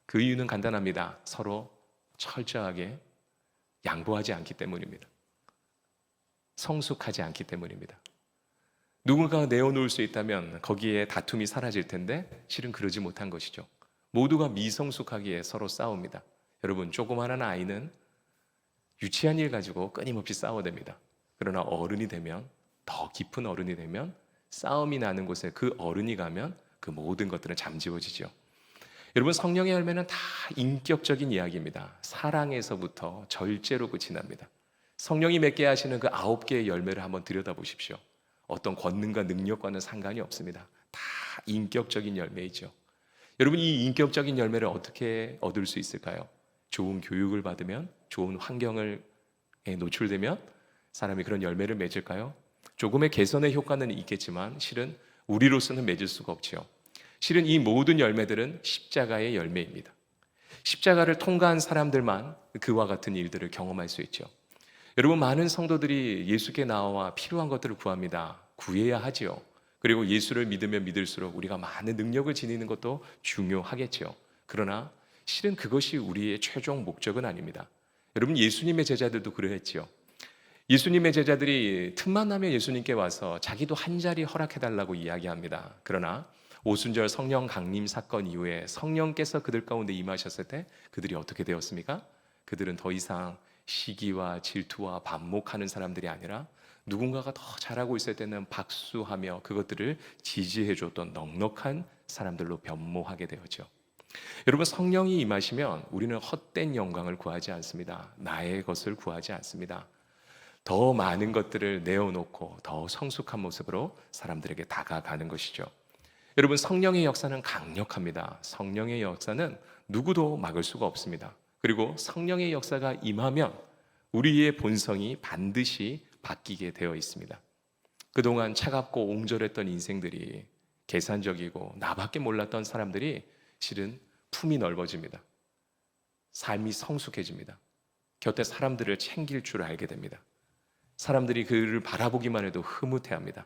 그 이유는 간단합니다. 서로 철저하게 양보하지 않기 때문입니다. 성숙하지 않기 때문입니다. 누군가가 내어놓을 수 있다면 거기에 다툼이 사라질 텐데 실은 그러지 못한 것이죠. 모두가 미성숙하기에 서로 싸웁니다. 여러분, 조그마한 아이는 유치한 일 가지고 끊임없이 싸워댑니다. 그러나 어른이 되면, 더 깊은 어른이 되면 싸움이 나는 곳에 그 어른이 가면 그 모든 것들은 잠재워지죠. 여러분, 성령의 열매는 다 인격적인 이야기입니다. 사랑에서부터 절제로 끝이 납니다. 성령이 맺게 하시는 그 9개의 열매를 한번 들여다보십시오. 어떤 권능과 능력과는 상관이 없습니다. 다 인격적인 열매이죠. 여러분, 이 인격적인 열매를 어떻게 얻을 수 있을까요? 좋은 교육을 받으면, 좋은 환경에 노출되면 사람이 그런 열매를 맺을까요? 조금의 개선의 효과는 있겠지만 실은 우리로서는 맺을 수가 없죠. 실은 이 모든 열매들은 십자가의 열매입니다. 십자가를 통과한 사람들만 그와 같은 일들을 경험할 수 있죠. 여러분, 많은 성도들이 예수께 나와 필요한 것들을 구합니다. 구해야 하지요. 그리고 예수를 믿으면 믿을수록 우리가 많은 능력을 지니는 것도 중요하겠죠. 그러나 실은 그것이 우리의 최종 목적은 아닙니다. 여러분, 예수님의 제자들도 그러했지요. 예수님의 제자들이 틈만 나면 예수님께 와서 자기도 한 자리 허락해달라고 이야기합니다. 그러나 오순절 성령 강림 사건 이후에 성령께서 그들 가운데 임하셨을 때 그들이 어떻게 되었습니까? 그들은 더 이상 시기와 질투와 반목하는 사람들이 아니라 누군가가 더 잘하고 있을 때는 박수하며 그것들을 지지해 줬던 넉넉한 사람들로 변모하게 되었죠. 여러분, 성령이 임하시면 우리는 헛된 영광을 구하지 않습니다. 나의 것을 구하지 않습니다. 더 많은 것들을 내어놓고 더 성숙한 모습으로 사람들에게 다가가는 것이죠. 여러분, 성령의 역사는 강력합니다. 성령의 역사는 누구도 막을 수가 없습니다. 그리고 성령의 역사가 임하면 우리의 본성이 반드시 바뀌게 되어 있습니다. 그동안 차갑고 옹졸했던 인생들이, 계산적이고 나밖에 몰랐던 사람들이 실은 품이 넓어집니다. 삶이 성숙해집니다. 곁에 사람들을 챙길 줄 알게 됩니다. 사람들이 그를 바라보기만 해도 흐뭇해합니다.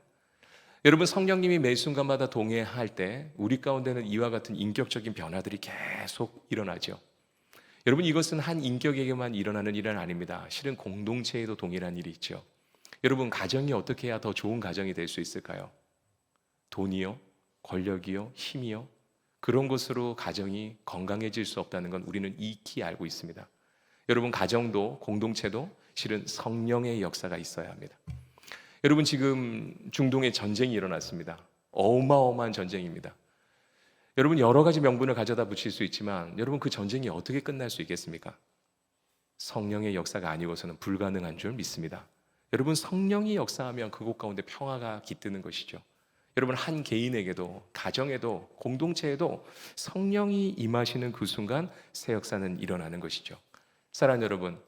여러분, 성령님이 매 순간마다 동행할 때 우리 가운데는 이와 같은 인격적인 변화들이 계속 일어나죠. 여러분, 이것은 한 인격에게만 일어나는 일은 아닙니다. 실은 공동체에도 동일한 일이 있죠. 여러분, 가정이 어떻게 해야 더 좋은 가정이 될 수 있을까요? 돈이요? 권력이요? 힘이요? 그런 것으로 가정이 건강해질 수 없다는 건 우리는 익히 알고 있습니다. 여러분, 가정도 공동체도 실은 성령의 역사가 있어야 합니다. 여러분, 지금 중동에 전쟁이 일어났습니다. 어마어마한 전쟁입니다. 여러분, 여러 가지 명분을 가져다 붙일 수 있지만 여러분, 그 전쟁이 어떻게 끝날 수 있겠습니까? 성령의 역사가 아니고서는 불가능한 줄 믿습니다. 여러분, 성령이 역사하면 그곳 가운데 평화가 깃드는 것이죠. 여러분, 한 개인에게도, 가정에도, 공동체에도 성령이 임하시는 그 순간 새 역사는 일어나는 것이죠. 사랑하는 여러분,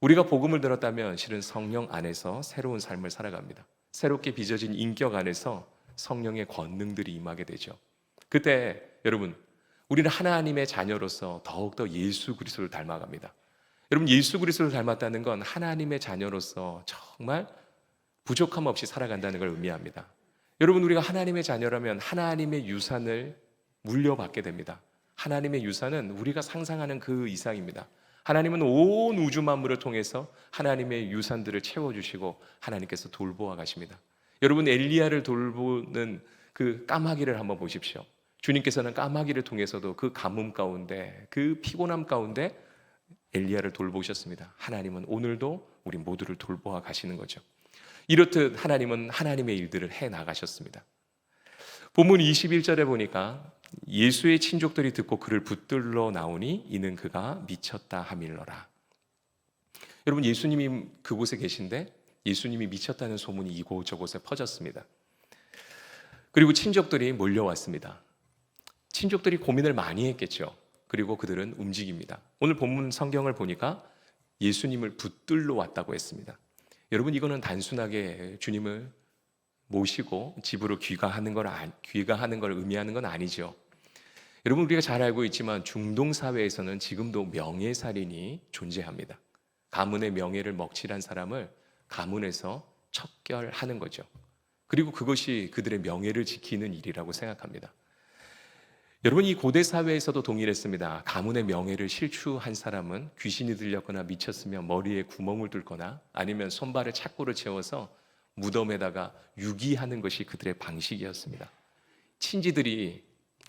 우리가 복음을 들었다면 실은 성령 안에서 새로운 삶을 살아갑니다. 새롭게 빚어진 인격 안에서 성령의 권능들이 임하게 되죠. 그때 여러분, 우리는 하나님의 자녀로서 더욱더 예수 그리스도를 닮아갑니다. 여러분, 예수 그리스도를 닮았다는 건 하나님의 자녀로서 정말 부족함 없이 살아간다는 걸 의미합니다. 여러분, 우리가 하나님의 자녀라면 하나님의 유산을 물려받게 됩니다. 하나님의 유산은 우리가 상상하는 그 이상입니다. 하나님은 온 우주 만물을 통해서 하나님의 유산들을 채워주시고 하나님께서 돌보아 가십니다. 여러분, 엘리야를 돌보는 그 까마귀를 한번 보십시오. 주님께서는 까마귀를 통해서도 그 가뭄 가운데, 그 피곤함 가운데 엘리야를 돌보셨습니다. 하나님은 오늘도 우리 모두를 돌보아 가시는 거죠. 이렇듯 하나님은 하나님의 일들을 해 나가셨습니다. 본문 21절에 보니까 예수의 친족들이 듣고 그를 붙들러 나오니 이는 그가 미쳤다 하밀러라. 여러분, 예수님이 그곳에 계신데 예수님이 미쳤다는 소문이 이곳저곳에 퍼졌습니다. 그리고 친족들이 몰려왔습니다. 친족들이 고민을 많이 했겠죠. 그리고 그들은 움직입니다. 오늘 본문 성경을 보니까 예수님을 붙들러 왔다고 했습니다. 여러분, 이거는 단순하게 주님을 모시고 집으로 귀가하는 걸 의미하는 건 아니죠. 여러분, 우리가 잘 알고 있지만 중동 사회에서는 지금도 명예살인이 존재합니다. 가문의 명예를 먹칠한 사람을 가문에서 척결하는 거죠. 그리고 그것이 그들의 명예를 지키는 일이라고 생각합니다. 여러분, 이 고대 사회에서도 동일했습니다. 가문의 명예를 실추한 사람은 귀신이 들렸거나 미쳤으면 머리에 구멍을 뚫거나 아니면 손발에 착고를 채워서 무덤에다가 유기하는 것이 그들의 방식이었습니다. 친지들이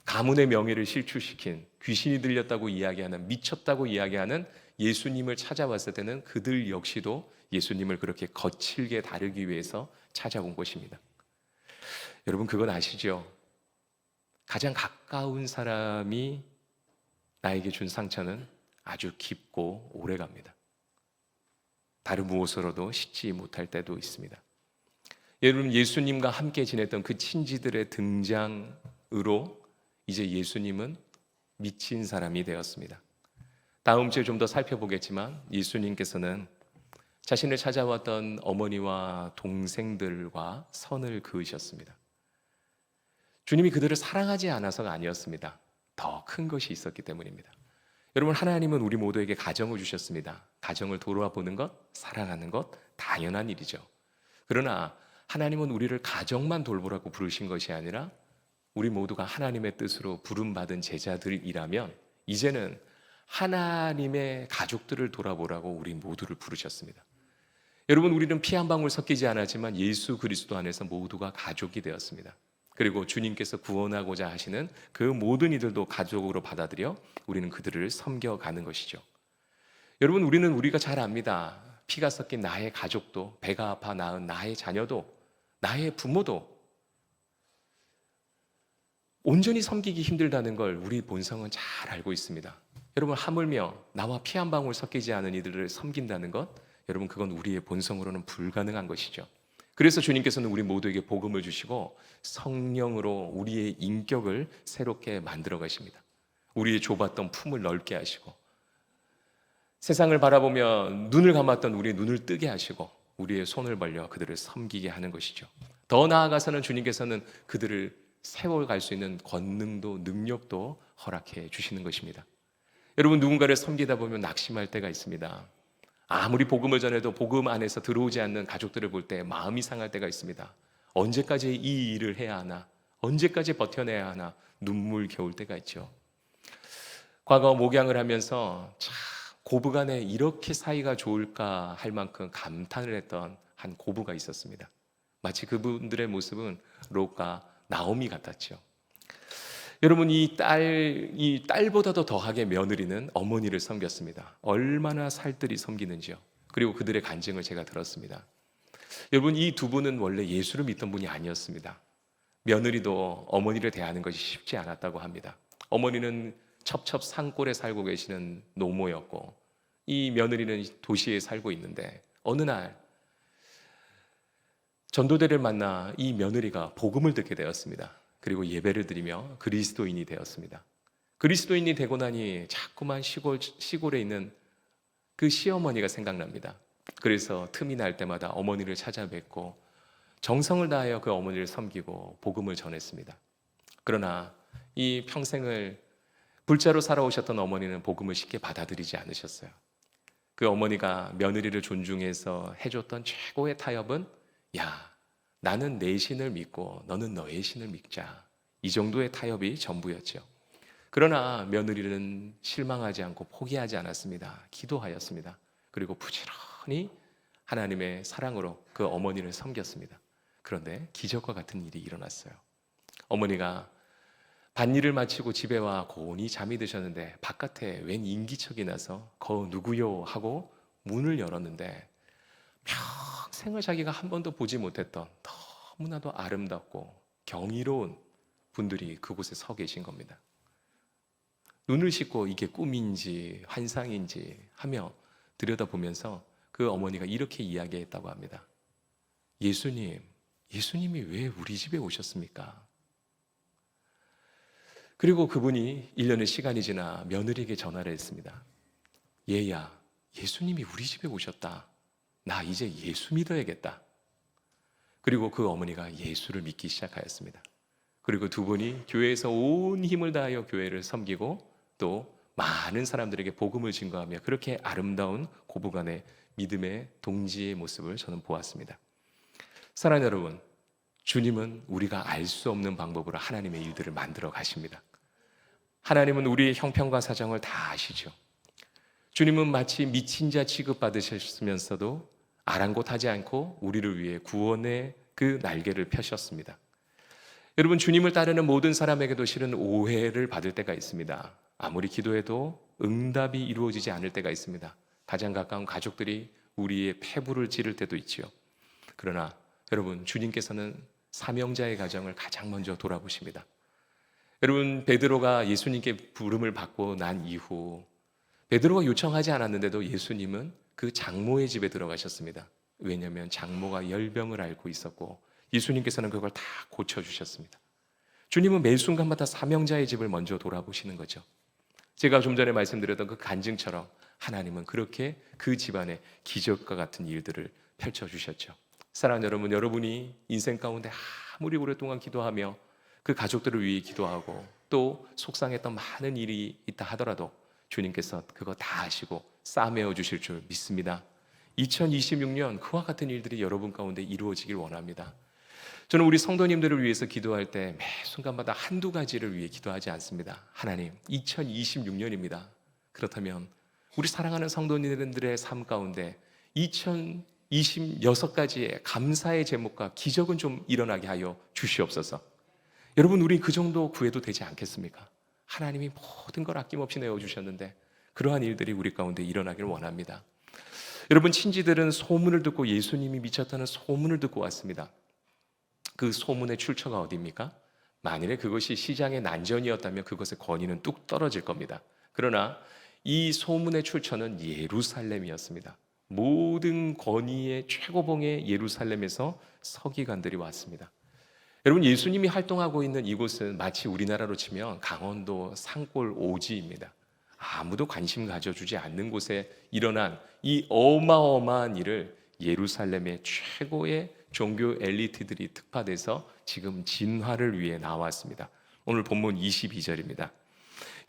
가문의 명예를 실추시킨, 귀신이 들렸다고 이야기하는, 미쳤다고 이야기하는 예수님을 찾아왔을 때는 그들 역시도 예수님을 그렇게 거칠게 다루기 위해서 찾아온 것입니다. 여러분, 그건 아시죠? 가장 가까운 사람이 나에게 준 상처는 아주 깊고 오래 갑니다. 다른 무엇으로도 씻지 못할 때도 있습니다. 여러분, 예수님과 함께 지냈던 그 친지들의 등장으로 이제 예수님은 미친 사람이 되었습니다. 다음 주에 좀 더 살펴보겠지만 예수님께서는 자신을 찾아왔던 어머니와 동생들과 선을 그으셨습니다. 주님이 그들을 사랑하지 않아서가 아니었습니다. 더 큰 것이 있었기 때문입니다. 여러분, 하나님은 우리 모두에게 가정을 주셨습니다. 가정을 돌아보는 것, 사랑하는 것 당연한 일이죠. 그러나 하나님은 우리를 가정만 돌보라고 부르신 것이 아니라 우리 모두가 하나님의 뜻으로 부름받은 제자들이라면 이제는 하나님의 가족들을 돌아보라고 우리 모두를 부르셨습니다. 여러분, 우리는 피 한 방울 섞이지 않았지만 예수 그리스도 안에서 모두가 가족이 되었습니다. 그리고 주님께서 구원하고자 하시는 그 모든 이들도 가족으로 받아들여 우리는 그들을 섬겨가는 것이죠. 여러분, 우리가 잘 압니다. 피가 섞인 나의 가족도, 배가 아파 낳은 나의 자녀도, 나의 부모도 온전히 섬기기 힘들다는 걸 우리 본성은 잘 알고 있습니다. 여러분, 하물며 나와 피 한 방울 섞이지 않은 이들을 섬긴다는 것, 여러분, 그건 우리의 본성으로는 불가능한 것이죠. 그래서 주님께서는 우리 모두에게 복음을 주시고 성령으로 우리의 인격을 새롭게 만들어 가십니다. 우리의 좁았던 품을 넓게 하시고, 세상을 바라보며 눈을 감았던 우리의 눈을 뜨게 하시고, 우리의 손을 벌려 그들을 섬기게 하는 것이죠. 더 나아가서는 주님께서는 그들을 세워갈 수 있는 권능도 능력도 허락해 주시는 것입니다. 여러분, 누군가를 섬기다 보면 낙심할 때가 있습니다. 아무리 복음을 전해도 복음 안에서 들어오지 않는 가족들을 볼 때 마음이 상할 때가 있습니다. 언제까지 이 일을 해야 하나? 언제까지 버텨내야 하나? 눈물 겨울 때가 있죠. 과거 목양을 하면서 참 고부간에 이렇게 사이가 좋을까 할 만큼 감탄을 했던 한 고부가 있었습니다. 마치 그분들의 모습은 롯과 나오미 같았죠. 여러분, 이 딸보다도 더하게 며느리는 어머니를 섬겼습니다. 얼마나 살뜰히 섬기는지요. 그리고 그들의 간증을 제가 들었습니다. 여러분, 이 두 분은 원래 예수를 믿던 분이 아니었습니다. 며느리도 어머니를 대하는 것이 쉽지 않았다고 합니다. 어머니는 첩첩 산골에 살고 계시는 노모였고, 이 며느리는 도시에 살고 있는데, 어느 날 전도대를 만나 이 며느리가 복음을 듣게 되었습니다. 그리고 예배를 드리며 그리스도인이 되었습니다. 그리스도인이 되고 나니 자꾸만 시골에 있는 그 시어머니가 생각납니다. 그래서 틈이 날 때마다 어머니를 찾아뵙고 정성을 다하여 그 어머니를 섬기고 복음을 전했습니다. 그러나 이 평생을 불자로 살아오셨던 어머니는 복음을 쉽게 받아들이지 않으셨어요. 그 어머니가 며느리를 존중해서 해줬던 최고의 타협은, 야, 나는 내 신을 믿고 너는 너의 신을 믿자. 이 정도의 타협이 전부였죠. 그러나 며느리는 실망하지 않고 포기하지 않았습니다. 기도하였습니다. 그리고 부지런히 하나님의 사랑으로 그 어머니를 섬겼습니다. 그런데 기적과 같은 일이 일어났어요. 어머니가 밭일을 마치고 집에 와 고온히 잠이 드셨는데 바깥에 웬 인기척이 나서 거 누구요 하고 문을 열었는데 평생을 자기가 한 번도 보지 못했던 너무나도 아름답고 경이로운 분들이 그곳에 서 계신 겁니다. 눈을 씻고 이게 꿈인지 환상인지 하며 들여다보면서 그 어머니가 이렇게 이야기했다고 합니다. 예수님이 왜 우리 집에 오셨습니까? 그리고 그분이 1년의 시간이 지나 며느리에게 전화를 했습니다. 얘야, 예수님이 우리 집에 오셨다. 나 이제 예수 믿어야겠다. 그리고 그 어머니가 예수를 믿기 시작하였습니다. 그리고 두 분이 교회에서 온 힘을 다하여 교회를 섬기고 또 많은 사람들에게 복음을 증거하며 그렇게 아름다운 고부간의 믿음의 동지의 모습을 저는 보았습니다. 사랑하는 여러분, 주님은 우리가 알 수 없는 방법으로 하나님의 일들을 만들어 가십니다. 하나님은 우리의 형편과 사정을 다 아시죠. 주님은 마치 미친 자 취급받으셨으면서도 아랑곳하지 않고 우리를 위해 구원의 그 날개를 펴셨습니다. 여러분, 주님을 따르는 모든 사람에게도 실은 오해를 받을 때가 있습니다. 아무리 기도해도 응답이 이루어지지 않을 때가 있습니다. 가장 가까운 가족들이 우리의 폐부를 찌를 때도 있지요. 그러나 여러분, 주님께서는 사명자의 가정을 가장 먼저 돌아보십니다. 여러분, 베드로가 예수님께 부름을 받고 난 이후 베드로가 요청하지 않았는데도 예수님은 그 장모의 집에 들어가셨습니다. 왜냐하면 장모가 열병을 앓고 있었고 예수님께서는 그걸 다 고쳐주셨습니다. 주님은 매 순간마다 사명자의 집을 먼저 돌아보시는 거죠. 제가 좀 전에 말씀드렸던 그 간증처럼 하나님은 그렇게 그 집안에 기적과 같은 일들을 펼쳐주셨죠. 사랑하는 여러분, 여러분이 인생 가운데 아무리 오랫동안 기도하며 그 가족들을 위해 기도하고 또 속상했던 많은 일이 있다 하더라도 주님께서 그거 다 아시고 싸매어 주실 줄 믿습니다. 2026년 그와 같은 일들이 여러분 가운데 이루어지길 원합니다. 저는 우리 성도님들을 위해서 기도할 때 매 순간마다 한두 가지를 위해 기도하지 않습니다. 하나님, 2026년입니다. 그렇다면 우리 사랑하는 성도님들의 삶 가운데 2026가지의 감사의 제목과 기적은 좀 일어나게 하여 주시옵소서. 여러분, 우리 그 정도 구해도 되지 않겠습니까? 하나님이 모든 걸 아낌없이 내어주셨는데 그러한 일들이 우리 가운데 일어나길 원합니다. 여러분, 친지들은 소문을 듣고 예수님이 미쳤다는 소문을 듣고 왔습니다. 그 소문의 출처가 어디입니까? 만일에 그것이 시장의 난전이었다면 그것의 권위는 뚝 떨어질 겁니다. 그러나 이 소문의 출처는 예루살렘이었습니다. 모든 권위의 최고봉의 예루살렘에서 서기관들이 왔습니다. 여러분, 예수님이 활동하고 있는 이곳은 마치 우리나라로 치면 강원도 산골 오지입니다. 아무도 관심 가져주지 않는 곳에 일어난 이 어마어마한 일을 예루살렘의 최고의 종교 엘리트들이 특파돼서 지금 진화를 위해 나왔습니다. 오늘 본문 22절입니다.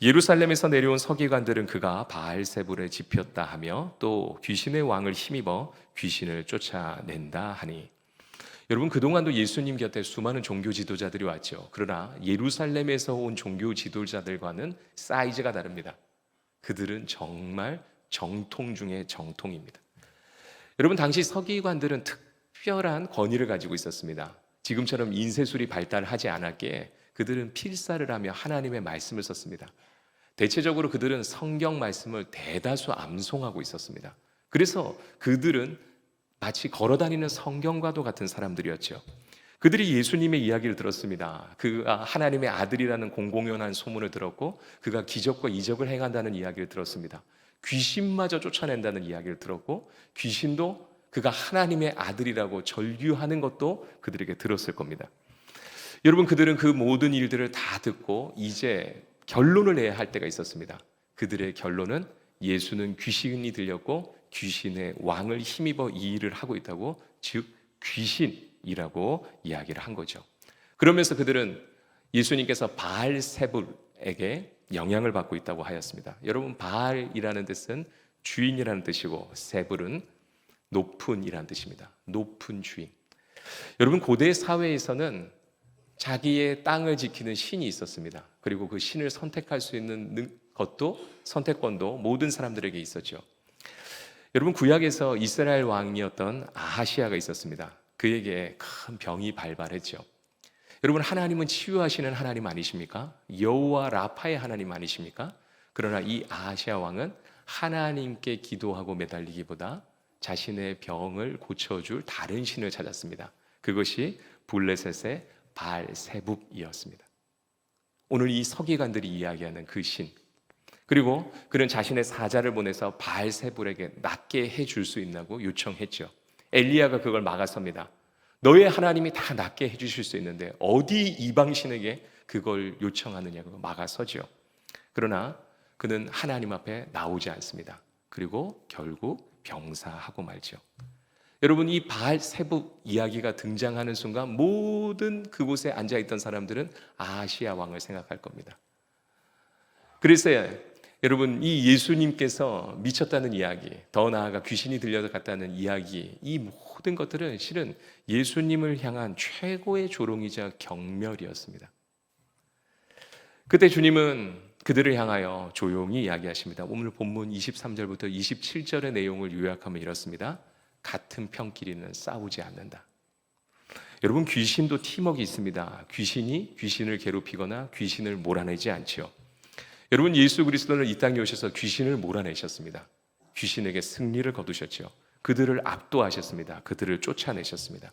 예루살렘에서 내려온 서기관들은 그가 바알세불에 집혔다 하며 또 귀신의 왕을 힘입어 귀신을 쫓아낸다 하니. 여러분, 그동안도 예수님 곁에 수많은 종교 지도자들이 왔죠. 그러나 예루살렘에서 온 종교 지도자들과는 사이즈가 다릅니다. 그들은 정말 정통 중에 정통입니다. 여러분, 당시 서기관들은 특별한 권위를 가지고 있었습니다. 지금처럼 인쇄술이 발달하지 않았기에 그들은 필사를 하며 하나님의 말씀을 썼습니다. 대체적으로 그들은 성경 말씀을 대다수 암송하고 있었습니다. 그래서 그들은 마치 걸어다니는 성경과도 같은 사람들이었죠. 그들이 예수님의 이야기를 들었습니다. 그가 하나님의 아들이라는 공공연한 소문을 들었고 그가 기적과 이적을 행한다는 이야기를 들었습니다. 귀신마저 쫓아낸다는 이야기를 들었고 귀신도 그가 하나님의 아들이라고 절규하는 것도 그들에게 들었을 겁니다. 여러분, 그들은 그 모든 일들을 다 듣고 이제 결론을 내야 할 때가 있었습니다. 그들의 결론은 예수는 귀신이 들렸고 귀신의 왕을 힘입어 이 일을 하고 있다고, 즉 귀신이라고 이야기를 한 거죠. 그러면서 그들은 예수님께서 바알세불에게 영향을 받고 있다고 하였습니다. 여러분, 바알이라는 뜻은 주인이라는 뜻이고 세불은 높은이라는 뜻입니다. 높은 주인. 여러분, 고대 사회에서는 자기의 땅을 지키는 신이 있었습니다. 그리고 그 신을 선택할 수 있는 선택권도 모든 사람들에게 있었죠. 여러분, 구약에서 이스라엘 왕이었던 아하시아가 있었습니다. 그에게 큰 병이 발발했죠. 여러분, 하나님은 치유하시는 하나님 아니십니까? 여호와 라파의 하나님 아니십니까? 그러나 이 아하시아 왕은 하나님께 기도하고 매달리기보다 자신의 병을 고쳐줄 다른 신을 찾았습니다. 그것이 블레셋의 바알세붑이었습니다. 오늘 이 서기관들이 이야기하는 그 신, 그리고 그는 자신의 사자를 보내서 바알세불에게 낫게 해줄 수 있냐고 요청했죠. 엘리야가 그걸 막아섭니다. 너의 하나님이 다 낫게 해주실 수 있는데 어디 이방신에게 그걸 요청하느냐고 막아서죠. 그러나 그는 하나님 앞에 나오지 않습니다. 그리고 결국 병사하고 말죠. 여러분, 이 바알세붑 이야기가 등장하는 순간 모든 그곳에 앉아있던 사람들은 아하시아 왕을 생각할 겁니다. 그래서 여러분, 이 예수님께서 미쳤다는 이야기, 더 나아가 귀신이 들려갔다는 이야기, 이 모든 것들은 실은 예수님을 향한 최고의 조롱이자 경멸이었습니다. 그때 주님은 그들을 향하여 조용히 이야기하십니다. 오늘 본문 23절부터 27절의 내용을 요약하면 이렇습니다. 같은 편끼리는 싸우지 않는다. 여러분, 귀신도 팀워크가 있습니다. 귀신이 귀신을 괴롭히거나 귀신을 몰아내지 않죠. 여러분, 예수 그리스도는 이 땅에 오셔서 귀신을 몰아내셨습니다. 귀신에게 승리를 거두셨죠. 그들을 압도하셨습니다. 그들을 쫓아내셨습니다.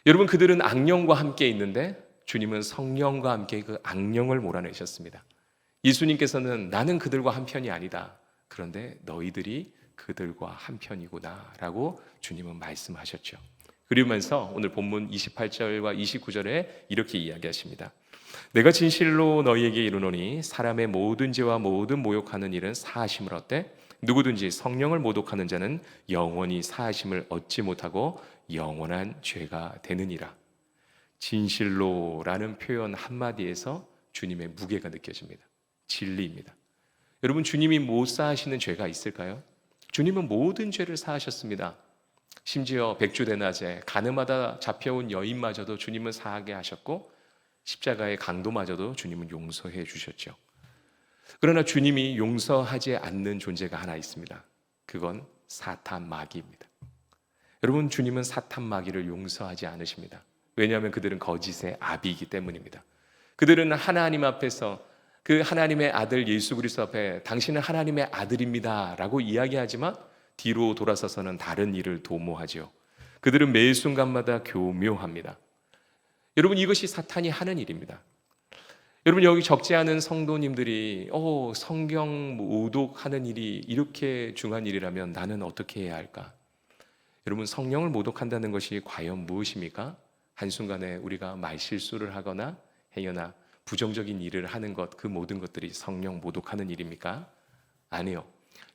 여러분, 그들은 악령과 함께 있는데 주님은 성령과 함께 그 악령을 몰아내셨습니다. 예수님께서는 나는 그들과 한편이 아니다. 그런데 너희들이 그들과 한편이구나 라고 주님은 말씀하셨죠. 그러면서 오늘 본문 28절과 29절에 이렇게 이야기하십니다. 내가 진실로 너희에게 이르노니 사람의 모든 죄와 모든 모욕하는 일은 사하심을 얻되 누구든지 성령을 모독하는 자는 영원히 사하심을 얻지 못하고 영원한 죄가 되느니라. 진실로라는 표현 한마디에서 주님의 무게가 느껴집니다. 진리입니다. 여러분, 주님이 못 사하시는 죄가 있을까요? 주님은 모든 죄를 사하셨습니다. 심지어 백주대낮에 가늠하다 잡혀온 여인마저도 주님은 사하게 하셨고 십자가의 강도마저도 주님은 용서해 주셨죠. 그러나 주님이 용서하지 않는 존재가 하나 있습니다. 그건 사탄 마귀입니다. 여러분, 주님은 사탄 마귀를 용서하지 않으십니다. 왜냐하면 그들은 거짓의 아비이기 때문입니다. 그들은 하나님 앞에서 그 하나님의 아들 예수 그리스도 앞에 당신은 하나님의 아들입니다라고 이야기하지만 뒤로 돌아서서는 다른 일을 도모하죠. 그들은 매 순간마다 교묘합니다. 여러분, 이것이 사탄이 하는 일입니다. 여러분, 여기 적지 않은 성도님들이 성경 모독하는 일이 이렇게 중요한 일이라면 나는 어떻게 해야 할까? 여러분, 성령을 모독한다는 것이 과연 무엇입니까? 한순간에 우리가 말실수를 하거나 행여나 부정적인 일을 하는 것, 그 모든 것들이 성령 모독하는 일입니까? 아니요.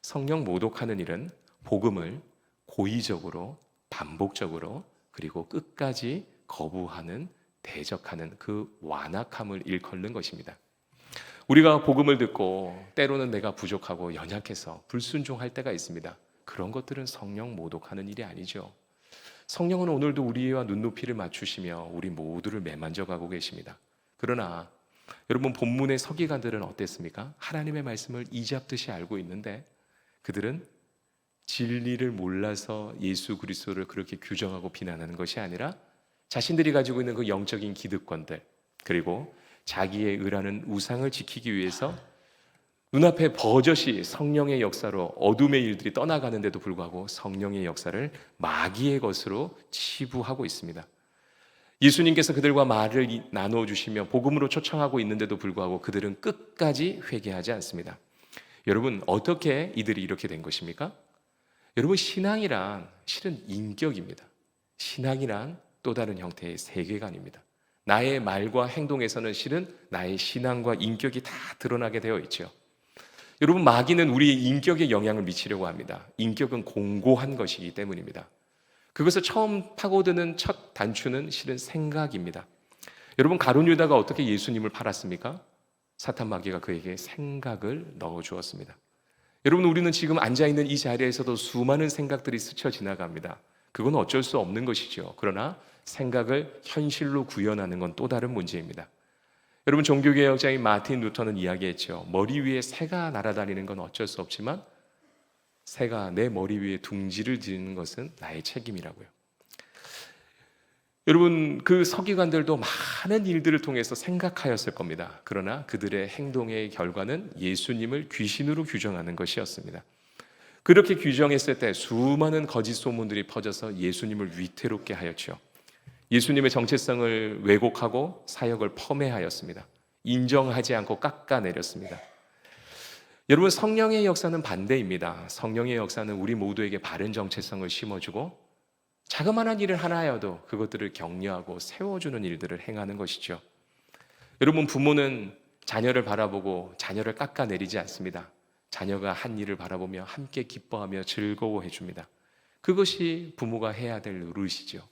성령 모독하는 일은 복음을 고의적으로, 반복적으로, 그리고 끝까지 거부하는, 대적하는 그 완악함을 일컫는 것입니다. 우리가 복음을 듣고 때로는 내가 부족하고 연약해서 불순종할 때가 있습니다. 그런 것들은 성령 모독하는 일이 아니죠. 성령은 오늘도 우리와 눈높이를 맞추시며 우리 모두를 매만져가고 계십니다. 그러나 여러분, 본문의 서기관들은 어땠습니까? 하나님의 말씀을 이잡듯이 알고 있는데 그들은 진리를 몰라서 예수 그리스도를 그렇게 규정하고 비난하는 것이 아니라 자신들이 가지고 있는 그 영적인 기득권들, 그리고 자기의 의라는 우상을 지키기 위해서 눈앞에 버젓이 성령의 역사로 어둠의 일들이 떠나가는데도 불구하고 성령의 역사를 마귀의 것으로 치부하고 있습니다. 예수님께서 그들과 말을 나눠주시며 복음으로 초청하고 있는데도 불구하고 그들은 끝까지 회개하지 않습니다. 여러분, 어떻게 이들이 이렇게 된 것입니까? 여러분, 신앙이란 실은 인격입니다. 신앙이란 또 다른 형태의 세계관입니다. 나의 말과 행동에서는 실은 나의 신앙과 인격이 다 드러나게 되어 있죠. 여러분, 마귀는 우리의 인격에 영향을 미치려고 합니다. 인격은 공고한 것이기 때문입니다. 그것을 처음 파고드는 첫 단추는 실은 생각입니다. 여러분, 가룟 유다가 어떻게 예수님을 팔았습니까? 사탄 마귀가 그에게 생각을 넣어주었습니다. 여러분, 우리는 지금 앉아있는 이 자리에서도 수많은 생각들이 스쳐 지나갑니다. 그건 어쩔 수 없는 것이죠. 그러나 생각을 현실로 구현하는 건 또 다른 문제입니다. 여러분, 종교개혁자인 마틴 루터는 이야기했죠. 머리 위에 새가 날아다니는 건 어쩔 수 없지만 새가 내 머리 위에 둥지를 지는 것은 나의 책임이라고요. 여러분, 그 서기관들도 많은 일들을 통해서 생각하였을 겁니다. 그러나 그들의 행동의 결과는 예수님을 귀신으로 규정하는 것이었습니다. 그렇게 규정했을 때 수많은 거짓 소문들이 퍼져서 예수님을 위태롭게 하였죠. 예수님의 정체성을 왜곡하고 사역을 폄훼하였습니다. 인정하지 않고 깎아내렸습니다. 여러분, 성령의 역사는 반대입니다. 성령의 역사는 우리 모두에게 바른 정체성을 심어주고 자그마한 일을 하나여도 그것들을 격려하고 세워주는 일들을 행하는 것이죠. 여러분, 부모는 자녀를 바라보고 자녀를 깎아내리지 않습니다. 자녀가 한 일을 바라보며 함께 기뻐하며 즐거워해 줍니다. 그것이 부모가 해야 될 노릇이죠.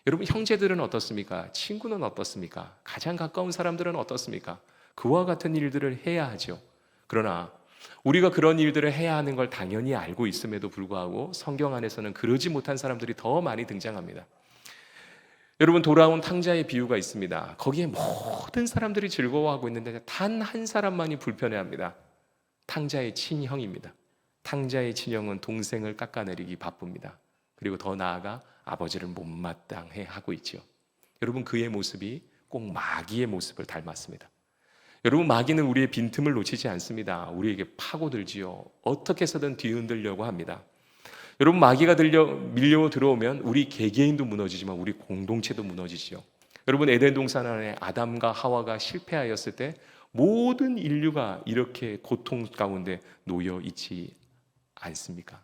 여러분, 형제들은 어떻습니까? 친구는 어떻습니까? 가장 가까운 사람들은 어떻습니까? 그와 같은 일들을 해야 하죠. 그러나 우리가 그런 일들을 해야 하는 걸 당연히 알고 있음에도 불구하고 성경 안에서는 그러지 못한 사람들이 더 많이 등장합니다. 여러분, 돌아온 탕자의 비유가 있습니다. 거기에 모든 사람들이 즐거워하고 있는데 단 한 사람만이 불편해합니다. 탕자의 친형입니다. 탕자의 친형은 동생을 깎아내리기 바쁩니다. 그리고 더 나아가 아버지를 못마땅해 하고 있지요. 여러분, 그의 모습이 꼭 마귀의 모습을 닮았습니다. 여러분, 마귀는 우리의 빈틈을 놓치지 않습니다. 우리에게 파고들지요. 어떻게 해서든 뒤흔들려고 합니다. 여러분, 마귀가 밀려 들어오면 우리 개개인도 무너지지만 우리 공동체도 무너지지요. 여러분, 에덴 동산 안에 아담과 하와가 실패하였을 때 모든 인류가 이렇게 고통 가운데 놓여 있지 않습니까?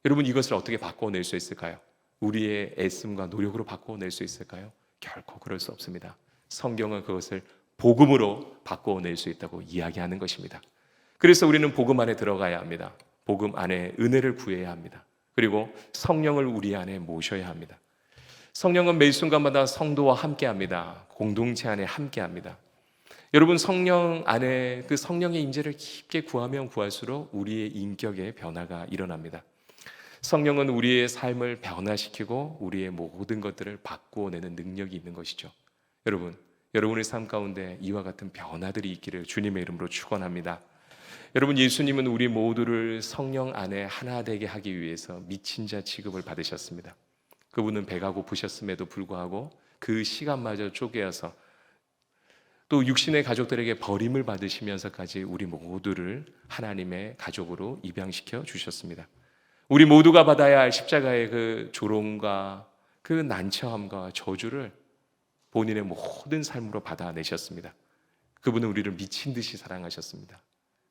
여러분, 이것을 어떻게 바꿔낼 수 있을까요? 우리의 애씀과 노력으로 바꿔낼 수 있을까요? 결코 그럴 수 없습니다. 성경은 그것을 복음으로 바꿔낼 수 있다고 이야기하는 것입니다. 그래서 우리는 복음 안에 들어가야 합니다. 복음 안에 은혜를 구해야 합니다. 그리고 성령을 우리 안에 모셔야 합니다. 성령은 매 순간마다 성도와 함께합니다. 공동체 안에 함께합니다. 여러분, 성령 안에 그 성령의 임재를 깊게 구하면 구할수록 우리의 인격의 변화가 일어납니다. 성령은 우리의 삶을 변화시키고 우리의 모든 것들을 바꾸어내는 능력이 있는 것이죠. 여러분, 여러분의 삶 가운데 이와 같은 변화들이 있기를 주님의 이름으로 축원합니다. 여러분, 예수님은 우리 모두를 성령 안에 하나 되게 하기 위해서 미친 자 취급을 받으셨습니다. 그분은 배가 고프셨음에도 불구하고 그 시간마저 쪼개어서 또 육신의 가족들에게 버림을 받으시면서까지 우리 모두를 하나님의 가족으로 입양시켜 주셨습니다. 우리 모두가 받아야 할 십자가의 그 조롱과 그 난처함과 저주를 본인의 모든 삶으로 받아내셨습니다. 그분은 우리를 미친 듯이 사랑하셨습니다.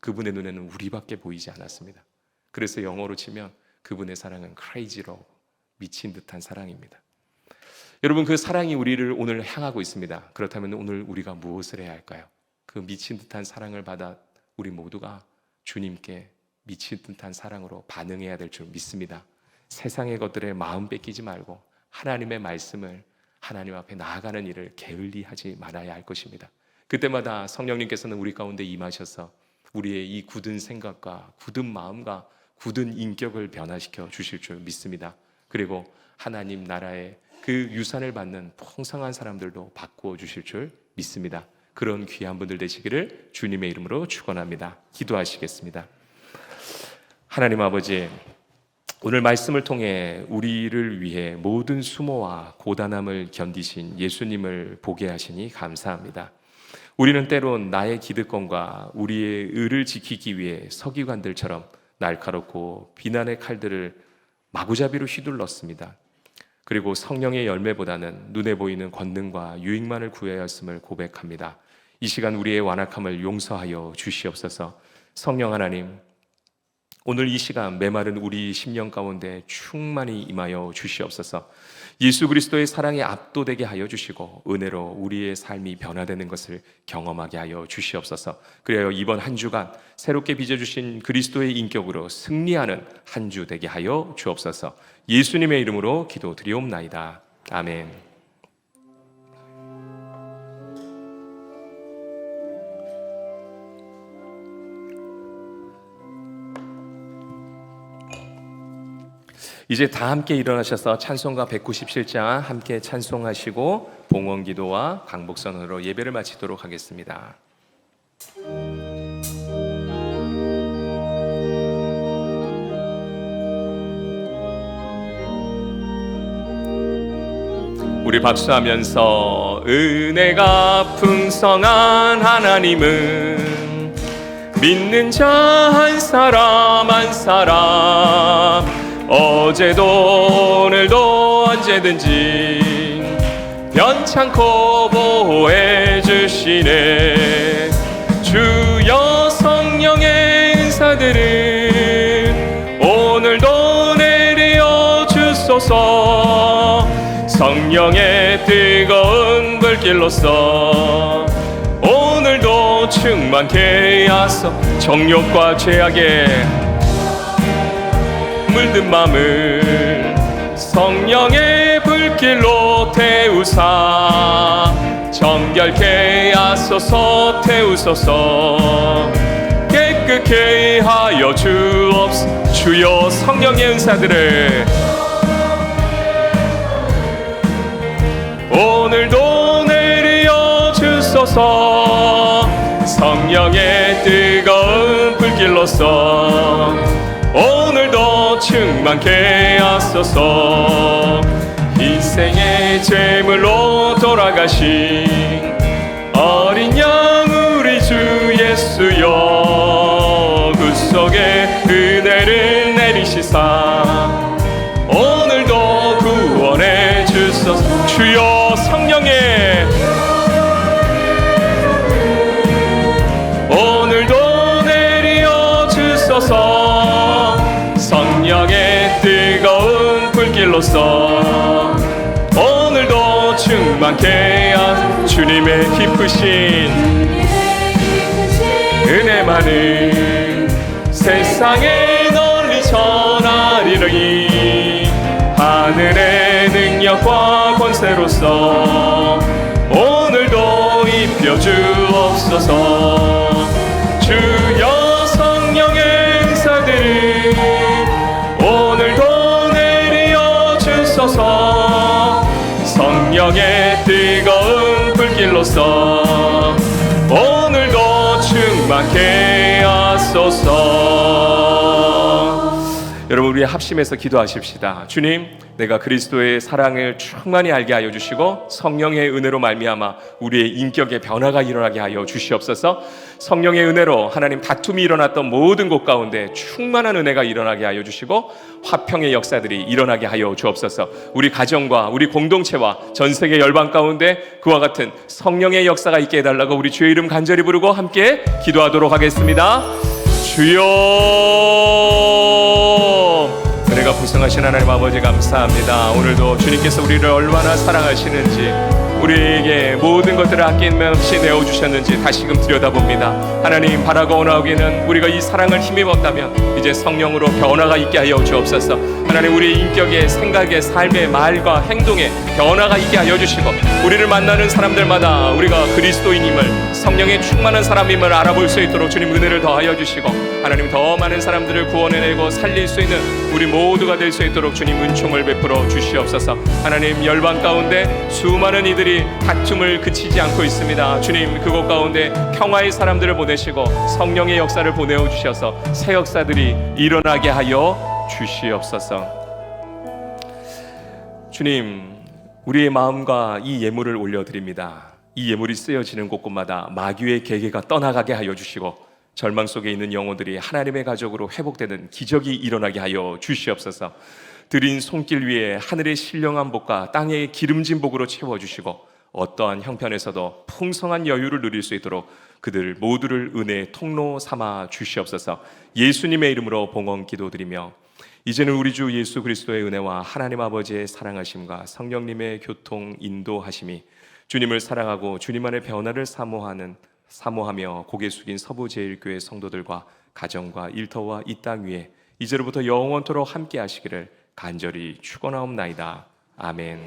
그분의 눈에는 우리밖에 보이지 않았습니다. 그래서 영어로 치면 그분의 사랑은 crazy love, 미친 듯한 사랑입니다. 여러분, 그 사랑이 우리를 오늘 향하고 있습니다. 그렇다면 오늘 우리가 무엇을 해야 할까요? 그 미친 듯한 사랑을 받아 우리 모두가 주님께 미친 듯한 사랑으로 반응해야 될 줄 믿습니다. 세상의 것들에 마음 뺏기지 말고 하나님의 말씀을 하나님 앞에 나아가는 일을 게을리하지 말아야 할 것입니다. 그때마다 성령님께서는 우리 가운데 임하셔서 우리의 이 굳은 생각과 굳은 마음과 굳은 인격을 변화시켜 주실 줄 믿습니다. 그리고 하나님 나라의 그 유산을 받는 풍성한 사람들도 바꾸어 주실 줄 믿습니다. 그런 귀한 분들 되시기를 주님의 이름으로 축원합니다. 기도하시겠습니다. 하나님 아버지, 오늘 말씀을 통해 우리를 위해 모든 수모와 고단함을 견디신 예수님을 보게 하시니 감사합니다. 우리는 때론 나의 기득권과 우리의 의를 지키기 위해 서기관들처럼 날카롭고 비난의 칼들을 마구잡이로 휘둘렀습니다. 그리고 성령의 열매보다는 눈에 보이는 권능과 유익만을 구해야 했음을 고백합니다. 이 시간 우리의 완악함을 용서하여 주시옵소서. 성령 하나님, 오늘 이 시간 메마른 우리 심령 가운데 충만히 임하여 주시옵소서. 예수 그리스도의 사랑에 압도되게 하여 주시고 은혜로 우리의 삶이 변화되는 것을 경험하게 하여 주시옵소서. 그래야 이번 한 주간 새롭게 빚어주신 그리스도의 인격으로 승리하는 한 주 되게 하여 주옵소서. 예수님의 이름으로 기도드리옵나이다. 아멘. 이제 다 함께 일어나셔서 찬송가 197장 함께 찬송하시고 봉헌기도와 강복선언으로 예배를 마치도록 하겠습니다. 우리 박수하면서 은혜가 풍성한 하나님은 믿는 자 한 사람 한 사람 어제도 오늘도 언제든지 변찮고 보호해 주시네. 주여 성령의 은사들은 오늘도 내려 주소서. 성령의 뜨거운 불길로서 오늘도 충만케 하소. 정욕과 죄악에 물든 맘을 성령의 불길로 태우사 정결케 하소서. 태우소서. 깨끗케 하여 주옵소서. 주여 성령의 은사들을 오늘도 내려 주소서. 성령의 뜨거운 불길로서 오늘도 충만케 하소서. 인생의 제물로 돌아가신 어린 양 우리 주 예수여 그 속에 은혜를 내리시사 오늘도 구원해 주소서. 주여 성령의 오늘도 내려 주소서. 성령의 뜨거운 불길로서 오늘도 충만케 한 주님의 기쁘신 은혜만을 세상에 널리 전하리니 하늘의 능력과 권세로서 오늘도 입혀 주옵소서. 주여 성령의 은사들을 오늘도 내려 주소서. 성령의 뜨거운 불길로서 오늘도 충만케 하소서. 여러분 우리 합심해서 기도하십시다. 주님, 내가 그리스도의 사랑을 충만히 알게 하여 주시고 성령의 은혜로 말미암아 우리의 인격의 변화가 일어나게 하여 주시옵소서. 성령의 은혜로 하나님 다툼이 일어났던 모든 곳 가운데 충만한 은혜가 일어나게 하여 주시고 화평의 역사들이 일어나게 하여 주옵소서. 우리 가정과 우리 공동체와 전 세계 열방 가운데 그와 같은 성령의 역사가 있게 해달라고 우리 주의 이름 간절히 부르고 함께 기도하도록 하겠습니다. 주여, 은혜가 풍성하신 하나님 아버지 감사합니다. 오늘도 주님께서 우리를 얼마나 사랑하시는지, 우리에게 모든 것들을 아낌없이 내어주셨는지 다시금 들여다봅니다. 하나님, 바라고 원하기는 우리가 이 사랑을 힘입었다면 이제 성령으로 변화가 있게 하여 주옵소서. 하나님, 우리의 인격의 생각의 삶의 말과 행동에 변화가 있게 하여 주시고 우리를 만나는 사람들마다 우리가 그리스도인임을, 성령의 충만한 사람임을 알아볼 수 있도록 주님 은혜를 더하여 주시고 하나님, 더 많은 사람들을 구원해내고 살릴 수 있는 우리 모두가 될 수 있도록 주님 은총을 베풀어 주시옵소서. 하나님, 열방 가운데 수많은 이들이 다툼을 그치지 않고 있습니다. 주님, 그곳 가운데 평화의 사람들을 보내시고 성령의 역사를 보내어 주셔서 새 역사들이 일어나게 하여 주시옵소서. 주님, 우리의 마음과 이 예물을 올려드립니다. 이 예물이 쓰여지는 곳곳마다 마귀의 계계가 떠나가게 하여 주시고 절망 속에 있는 영혼들이 하나님의 가족으로 회복되는 기적이 일어나게 하여 주시옵소서. 드린 손길 위에 하늘의 신령한 복과 땅의 기름진 복으로 채워주시고 어떠한 형편에서도 풍성한 여유를 누릴 수 있도록 그들 모두를 은혜의 통로 삼아 주시옵소서. 예수님의 이름으로 봉헌 기도드리며 이제는 우리 주 예수 그리스도의 은혜와 하나님 아버지의 사랑하심과 성령님의 교통 인도하심이 주님을 사랑하고 주님 안의 변화를 사모하며 고개 숙인 서부제일교회 성도들과 가정과 일터와 이 땅 위에 이제로부터 영원토록 함께 하시기를 간절히 축원하옵나이다. 아멘.